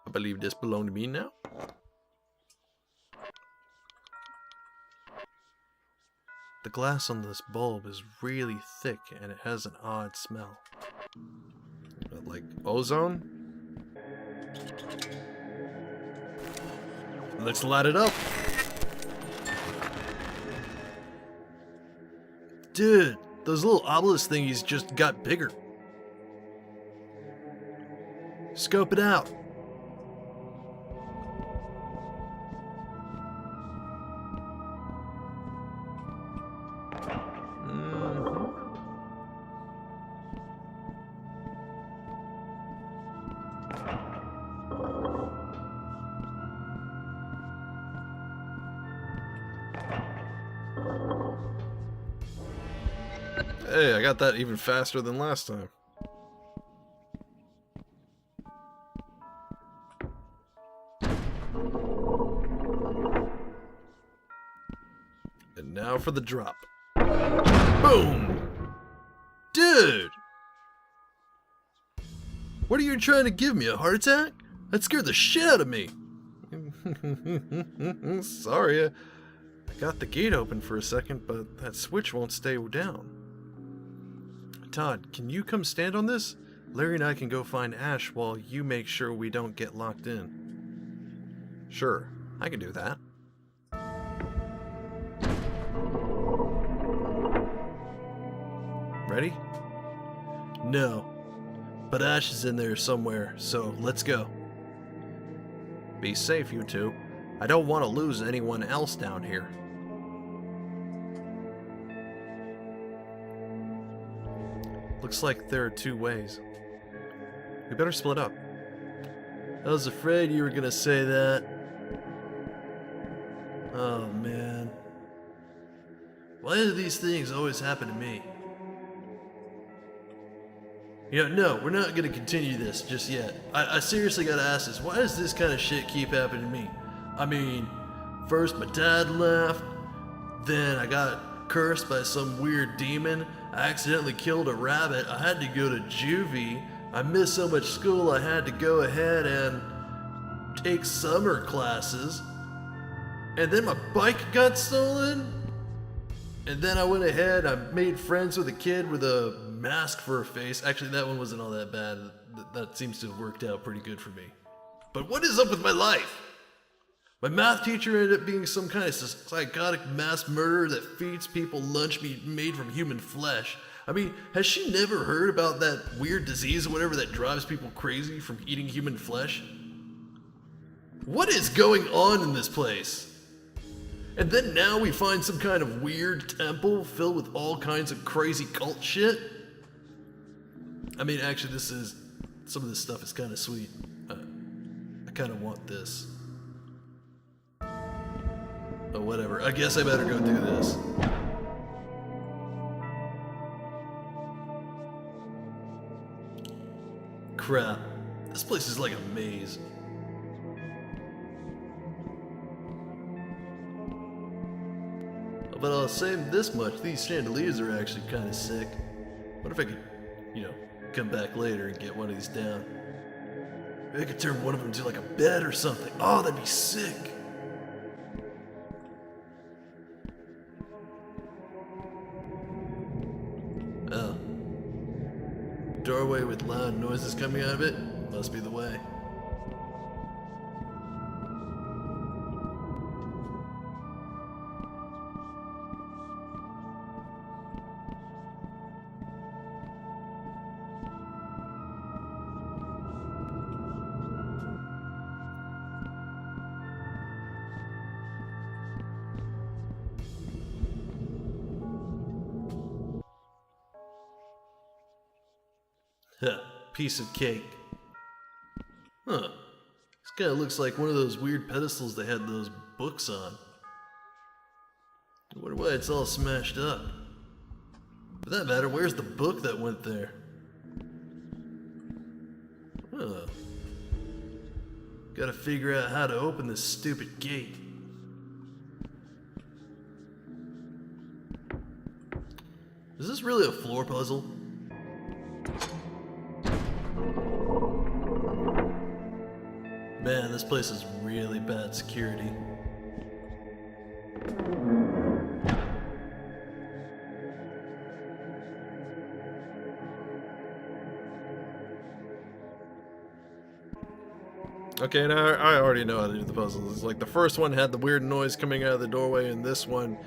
Speaker 3: I believe this belongs to me now.
Speaker 5: The glass on this bulb is really thick and it has an odd smell.
Speaker 3: Like ozone? Let's light it up.
Speaker 5: Dude, those little obelisk thingies just got bigger. Scope it out.
Speaker 3: Hey, I got that even faster than last time. And now for the drop. Boom!
Speaker 5: Dude! What are you trying to give me, a heart attack? That scared the shit out of me.
Speaker 3: Sorry, I got the gate open for a second, but that switch won't stay down.
Speaker 5: Todd, can you come stand on this? Larry and I can go find Ash while you make sure we don't get locked in.
Speaker 3: Sure, I can do that. Ready?
Speaker 5: No.
Speaker 3: but Ash is in there somewhere, so let's go.
Speaker 5: Be safe, you two. I don't want to lose anyone else down here. Looks like there are two ways. We better split up.
Speaker 3: I was afraid you were gonna say that. Oh man. Why do these things always happen to me? You know, no, we're not gonna continue this just yet. I seriously gotta ask this. Why does this kind of shit keep happening to me? I mean, first my dad left, then I got cursed by some weird demon, I accidentally killed a rabbit, I had to go to juvie, I missed so much school I had to go ahead and take summer classes, and then my bike got stolen, and then I went ahead, I made friends with a kid with a mask for a face. Actually, that one wasn't all that bad. That seems to have worked out pretty good for me. But what is up with my life? My math teacher ended up being some kind of psychotic mass murderer that feeds people lunch meat made from human flesh. I mean, has she never heard about that weird disease or whatever that drives people crazy from eating human flesh? What is going on in this place? And then now we find some kind of weird temple filled with all kinds of crazy cult shit? I mean, actually, some of this stuff is kind of sweet. I kind of want this. Oh, whatever. I guess I better go do this. Crap. This place is like a maze. But I'll say this much, these chandeliers are actually kind of sick. What if I could, come back later and get one of these down? Maybe I could turn one of them into like a bed or something. Oh, that'd be sick. Oh. Doorway with loud noises coming out of it? Must be the way. Huh, piece of cake. Huh. This guy looks like one of those weird pedestals they had those books on. I wonder why it's all smashed up. For that matter, where's the book that went there? Huh. Gotta figure out how to open this stupid gate. Is this really a floor puzzle? Man, this place is really bad security.
Speaker 5: Okay, now I already know how to do the puzzles. It's like the first one had the weird noise coming out of the doorway, and this one,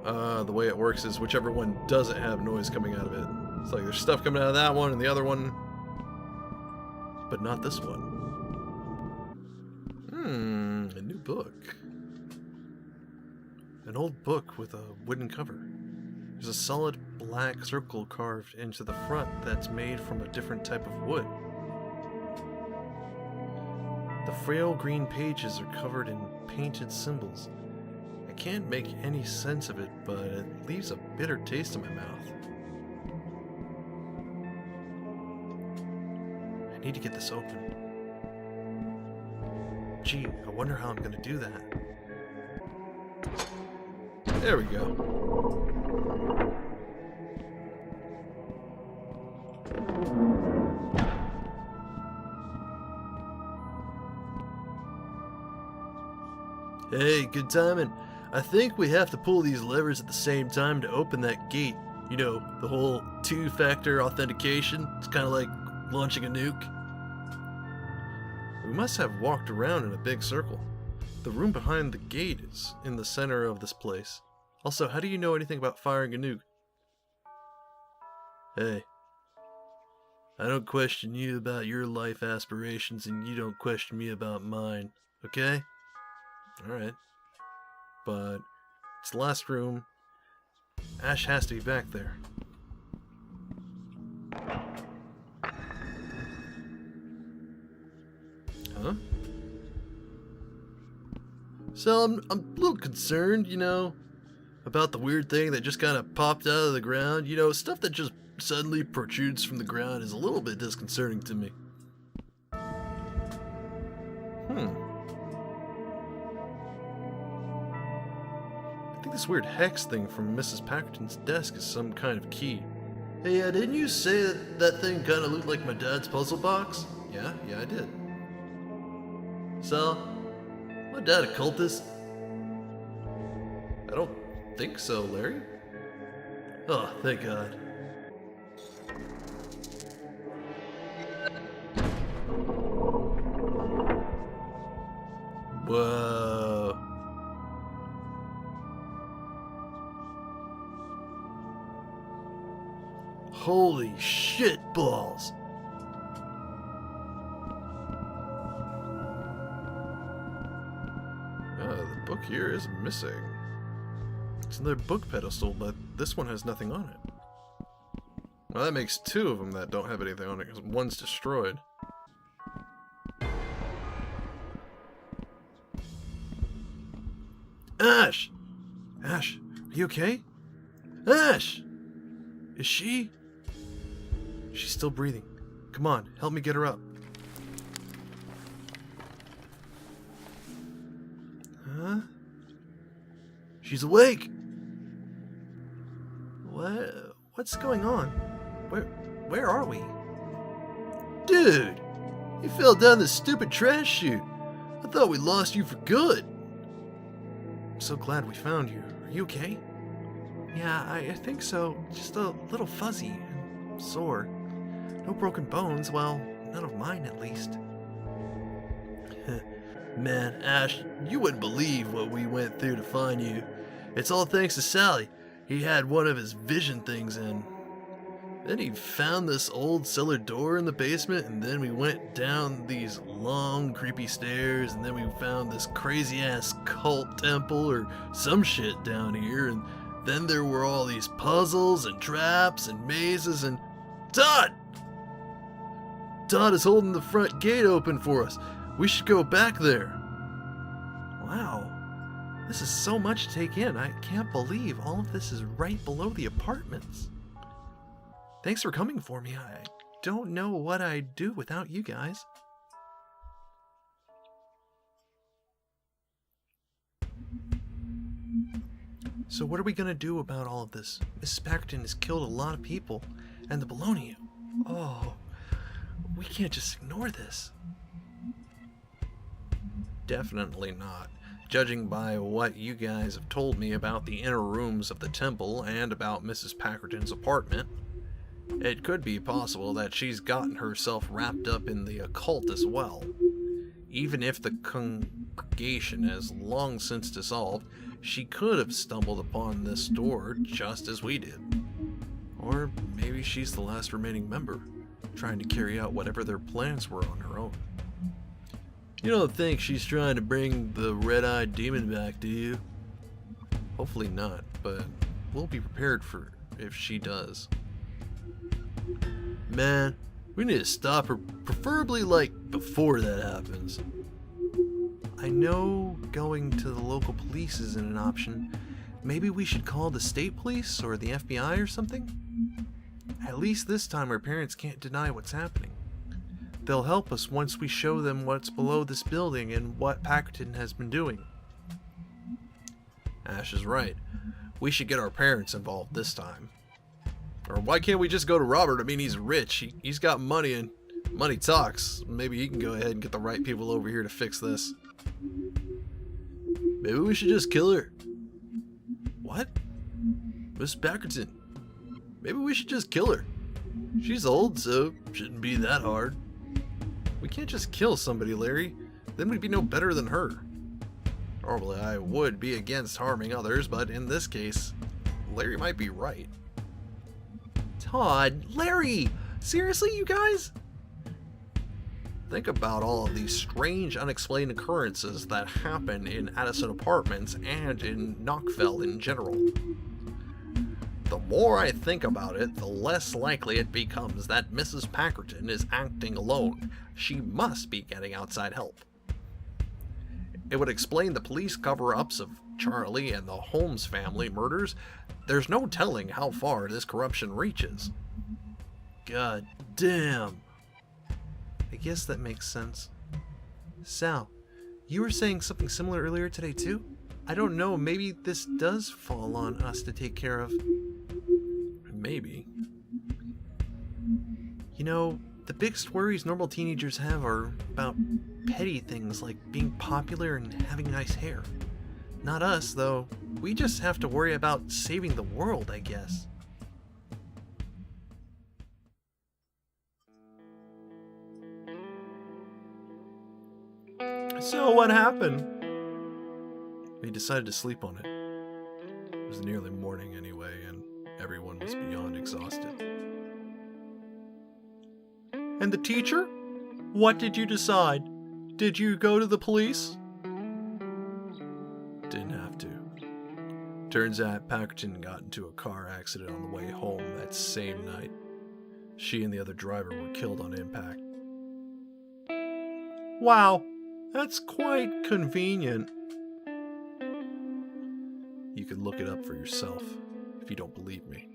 Speaker 5: the way it works is whichever one doesn't have noise coming out of it. It's like there's stuff coming out of that one and the other one, but not this one. A new book. An old book with a wooden cover. There's a solid black circle carved into the front that's made from a different type of wood. The frail green pages are covered in painted symbols. I can't make any sense of it, but it leaves a bitter taste in my mouth. I need to get this open. Gee, I wonder how I'm gonna do that. There we go.
Speaker 3: Hey, good timing. I think we have to pull these levers at the same time to open that gate. You know, the whole two-factor authentication. It's kind of like launching a nuke.
Speaker 5: We must have walked around in a big circle. The room behind the gate is in the center of this place. Also, how do you know anything about firing a nuke?
Speaker 3: Hey, I don't question you about your life aspirations, and you don't question me about mine, okay? Alright. But it's the last room. Ash has to be back there. Huh? So I'm a little concerned, about the weird thing that just kind of popped out of the ground. Stuff that just suddenly protrudes from the ground is a little bit disconcerting to me. I think this weird hex thing from Mrs. Packerton's desk is some kind of key. Hey, didn't you say that thing kind of looked like my dad's puzzle box? Yeah, I did. So, my dad a cultist? I don't think so, Larry. Oh, thank God. Whoa. Holy shit balls. The book here is missing. It's another book pedestal, but this one has nothing on it. Well, that makes two of them that don't have anything on it, because one's destroyed. Ash! Ash, are you okay? Ash! Is she? She's still breathing. Come on, help me get her up. Huh? She's awake! What's going on? Where are we? Dude! You fell down this stupid trash chute. I thought we lost you for good. I'm so glad we found you. Are you okay? Yeah, I think so. Just a little fuzzy and sore. No broken bones, well, none of mine at least. Man, Ash, you wouldn't believe what we went through to find you. It's all thanks to Sally. He had one of his vision things in. Then he found this old cellar door in the basement, and then we went down these long, creepy stairs, and then we found this crazy-ass cult temple or some shit down here, and then there were all these puzzles and traps and mazes and... Todd! Todd is holding the front gate open for us. We should go back there. Wow. This is so much to take in. I can't believe all of this is right below the apartments. Thanks for coming for me. I don't know what I'd do without you guys. So what are we gonna do about all of this? Mrs. Packerton has killed a lot of people, and the Bologna. Oh, we can't just ignore this. Definitely not. Judging by what you guys have told me about the inner rooms of the temple and about Mrs. Packerton's apartment, it could be possible that she's gotten herself wrapped up in the occult as well. Even if the congregation has long since dissolved, she could have stumbled upon this door just as we did. Or maybe she's the last remaining member, trying to carry out whatever their plans were on her own. You don't think she's trying to bring the red-eyed demon back, do you? Hopefully not, but we'll be prepared for if she does. Man, we need to stop her, preferably before that happens. I know going to the local police isn't an option. Maybe we should call the state police or the FBI or something? At least this time our parents can't deny what's happening. They'll help us once we show them what's below this building and what Packerton has been doing. Ash is right. We should get our parents involved this time. Or why can't we just go to Robert? I mean, he's rich. He's got money and money talks. Maybe he can go ahead and get the right people over here to fix this. Maybe we should just kill her. What? Miss Packerton. Maybe we should just kill her. She's old, so shouldn't be that hard. We can't just kill somebody, Larry. Then we'd be no better than her. Normally, I would be against harming others, but in this case, Larry might be right. Todd, Larry!
Speaker 4: Seriously, you guys? Think about all of these strange, unexplained occurrences that happen in Addison Apartments and in Knockville in general. The more I think about it, the less likely it becomes that Mrs. Packerton is acting alone. She must be getting outside help. It would explain the police cover-ups of Charlie and the Holmes family murders. There's no telling how far this corruption reaches.
Speaker 5: God damn.
Speaker 4: I guess that makes sense. Sal, you were saying something similar earlier today too? I don't know, maybe this does fall on us to take care of.
Speaker 5: Maybe.
Speaker 4: You know, the biggest worries normal teenagers have are about petty things like being popular and having nice hair. Not us, though. We just have to worry about saving the world, I guess.
Speaker 5: So what happened?
Speaker 3: We decided to sleep on it. It was nearly morning anyway, and everyone was beyond exhausted.
Speaker 5: And the teacher? What did you decide? Did you go to the police?
Speaker 3: Didn't have to. Turns out Packerton got into a car accident on the way home that same night. She and the other driver were killed on impact.
Speaker 5: Wow, that's quite convenient.
Speaker 3: You can look it up for yourself if you don't believe me.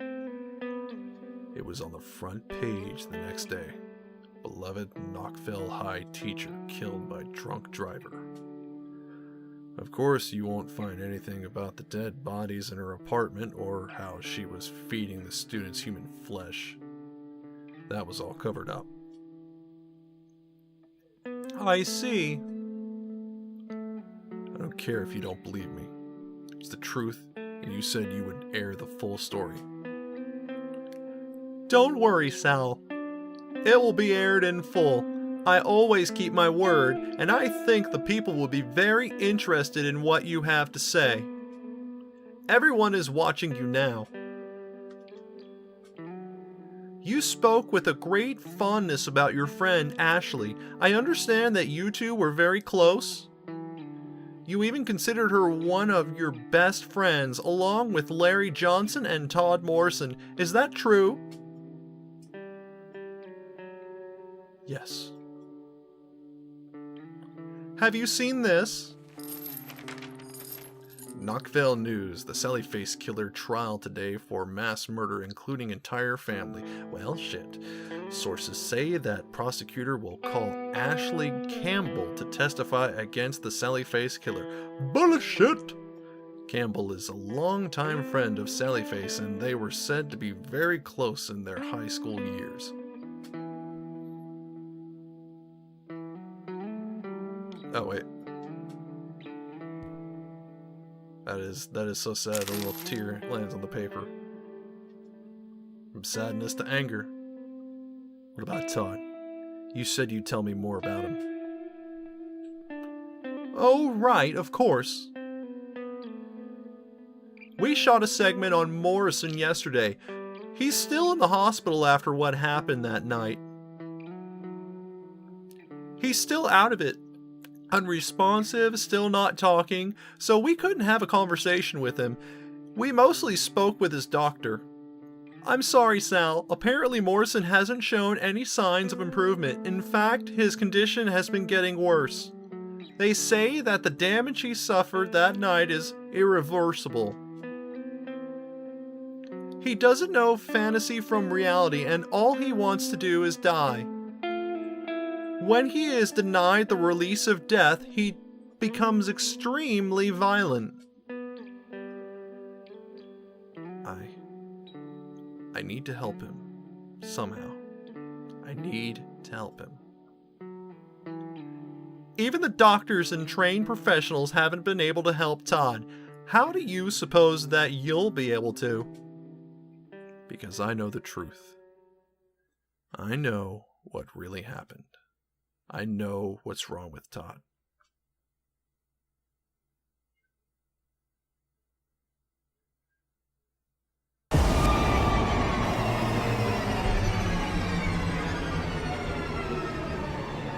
Speaker 3: It was on the front page the next day. Beloved Knockville High teacher killed by drunk driver. Of course, you won't find anything about the dead bodies in her apartment or how she was feeding the students human flesh. That was all covered up.
Speaker 5: I see.
Speaker 3: I don't care if you don't believe me. It's the truth, and you said you would air the full story.
Speaker 5: Don't worry, Sal. It will be aired in full. I always keep my word, and I think the people will be very interested in what you have to say. Everyone is watching you now. You spoke with a great fondness about your friend Ashley. I understand that you two were very close. You even considered her one of your best friends, along with Larry Johnson and Todd Morrison. Is that true?
Speaker 3: Yes.
Speaker 5: Have you seen this?
Speaker 3: Knockville News, the Sallyface killer trial today for mass murder including entire family. Well, shit. Sources say that prosecutor will call Ashley Campbell to testify against the Sallyface killer. Bullshit! Campbell is a longtime friend of Sallyface, and they were said to be very close in their high school years. Oh, wait. That is so sad. A little tear lands on the paper. From sadness to anger. What about Todd? You said you'd tell me more about him.
Speaker 5: Oh, right, of course. We shot a segment on Morrison yesterday. He's still in the hospital after what happened that night. He's still out of it. Unresponsive, still not talking, so we couldn't have a conversation with him. We mostly spoke with his doctor. I'm sorry, Sal. Apparently Morrison hasn't shown any signs of improvement. In fact, his condition has been getting worse. They say that the damage he suffered that night is irreversible. He doesn't know fantasy from reality, and all he wants to do is die. When he is denied the release of death, he becomes extremely violent.
Speaker 3: I need to help him. Somehow. I need to help him.
Speaker 5: Even the doctors and trained professionals haven't been able to help Todd. How do you suppose that you'll be able to?
Speaker 3: Because I know the truth. I know what really happened. I know what's wrong with Todd.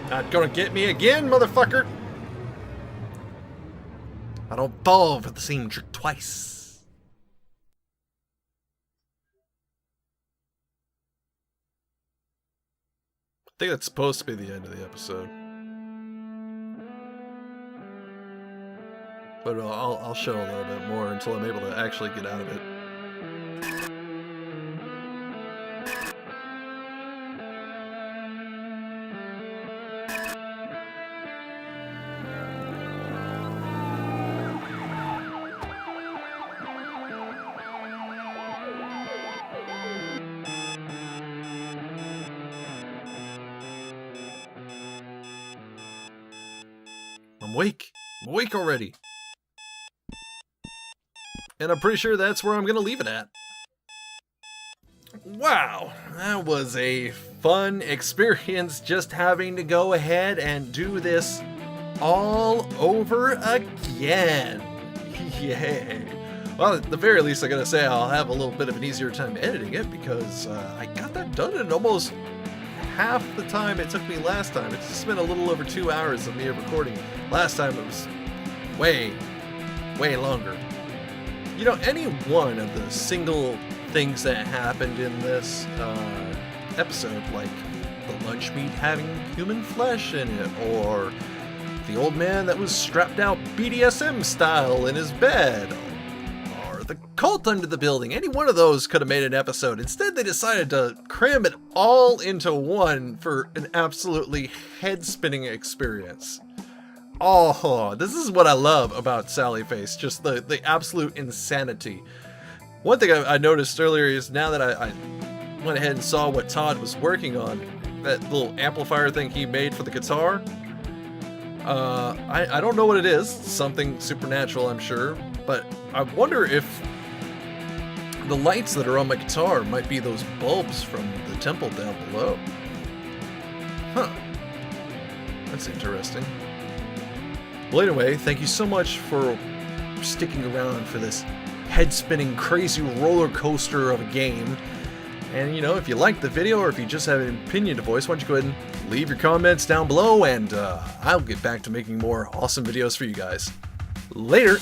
Speaker 1: Not gonna get me again, motherfucker!
Speaker 4: I don't fall for the same trick twice.
Speaker 3: I think that's supposed to be the end of the episode. But I'll show a little bit more until I'm able to actually get out of it. I'm awake already. And I'm pretty sure that's where I'm gonna leave it at.
Speaker 1: Wow, that was a fun experience just having to go ahead and do this all over again. Yay. Well, at the very least, I gotta say I'll have a little bit of an easier time editing it because I got that done in almost half the time it took me last time. It's just been a little over 2 hours of me recording. Last time it was way longer. You know, any one of the single things that happened in this episode, like the lunch meat having human flesh in it, or the old man that was strapped out BDSM style in his bed, or the cult under the building, any one of those could have made an episode. Instead, they decided to cram it all into one for an absolutely head-spinning experience. Oh, this is what I love about Sally Face, just the absolute insanity. One thing I noticed earlier is now that I went ahead and saw what Todd was working on, that little amplifier thing he made for the guitar, I don't know what it is, something supernatural I'm sure, but I wonder if the lights that are on my guitar might be those bulbs from the temple down below. Huh, that's interesting. Well, anyway, thank you so much for sticking around for this head-spinning, crazy roller coaster of a game. And, you know, if you liked the video or if you just have an opinion to voice, why don't you go ahead and leave your comments down below, and I'll get back to making more awesome videos for you guys. Later!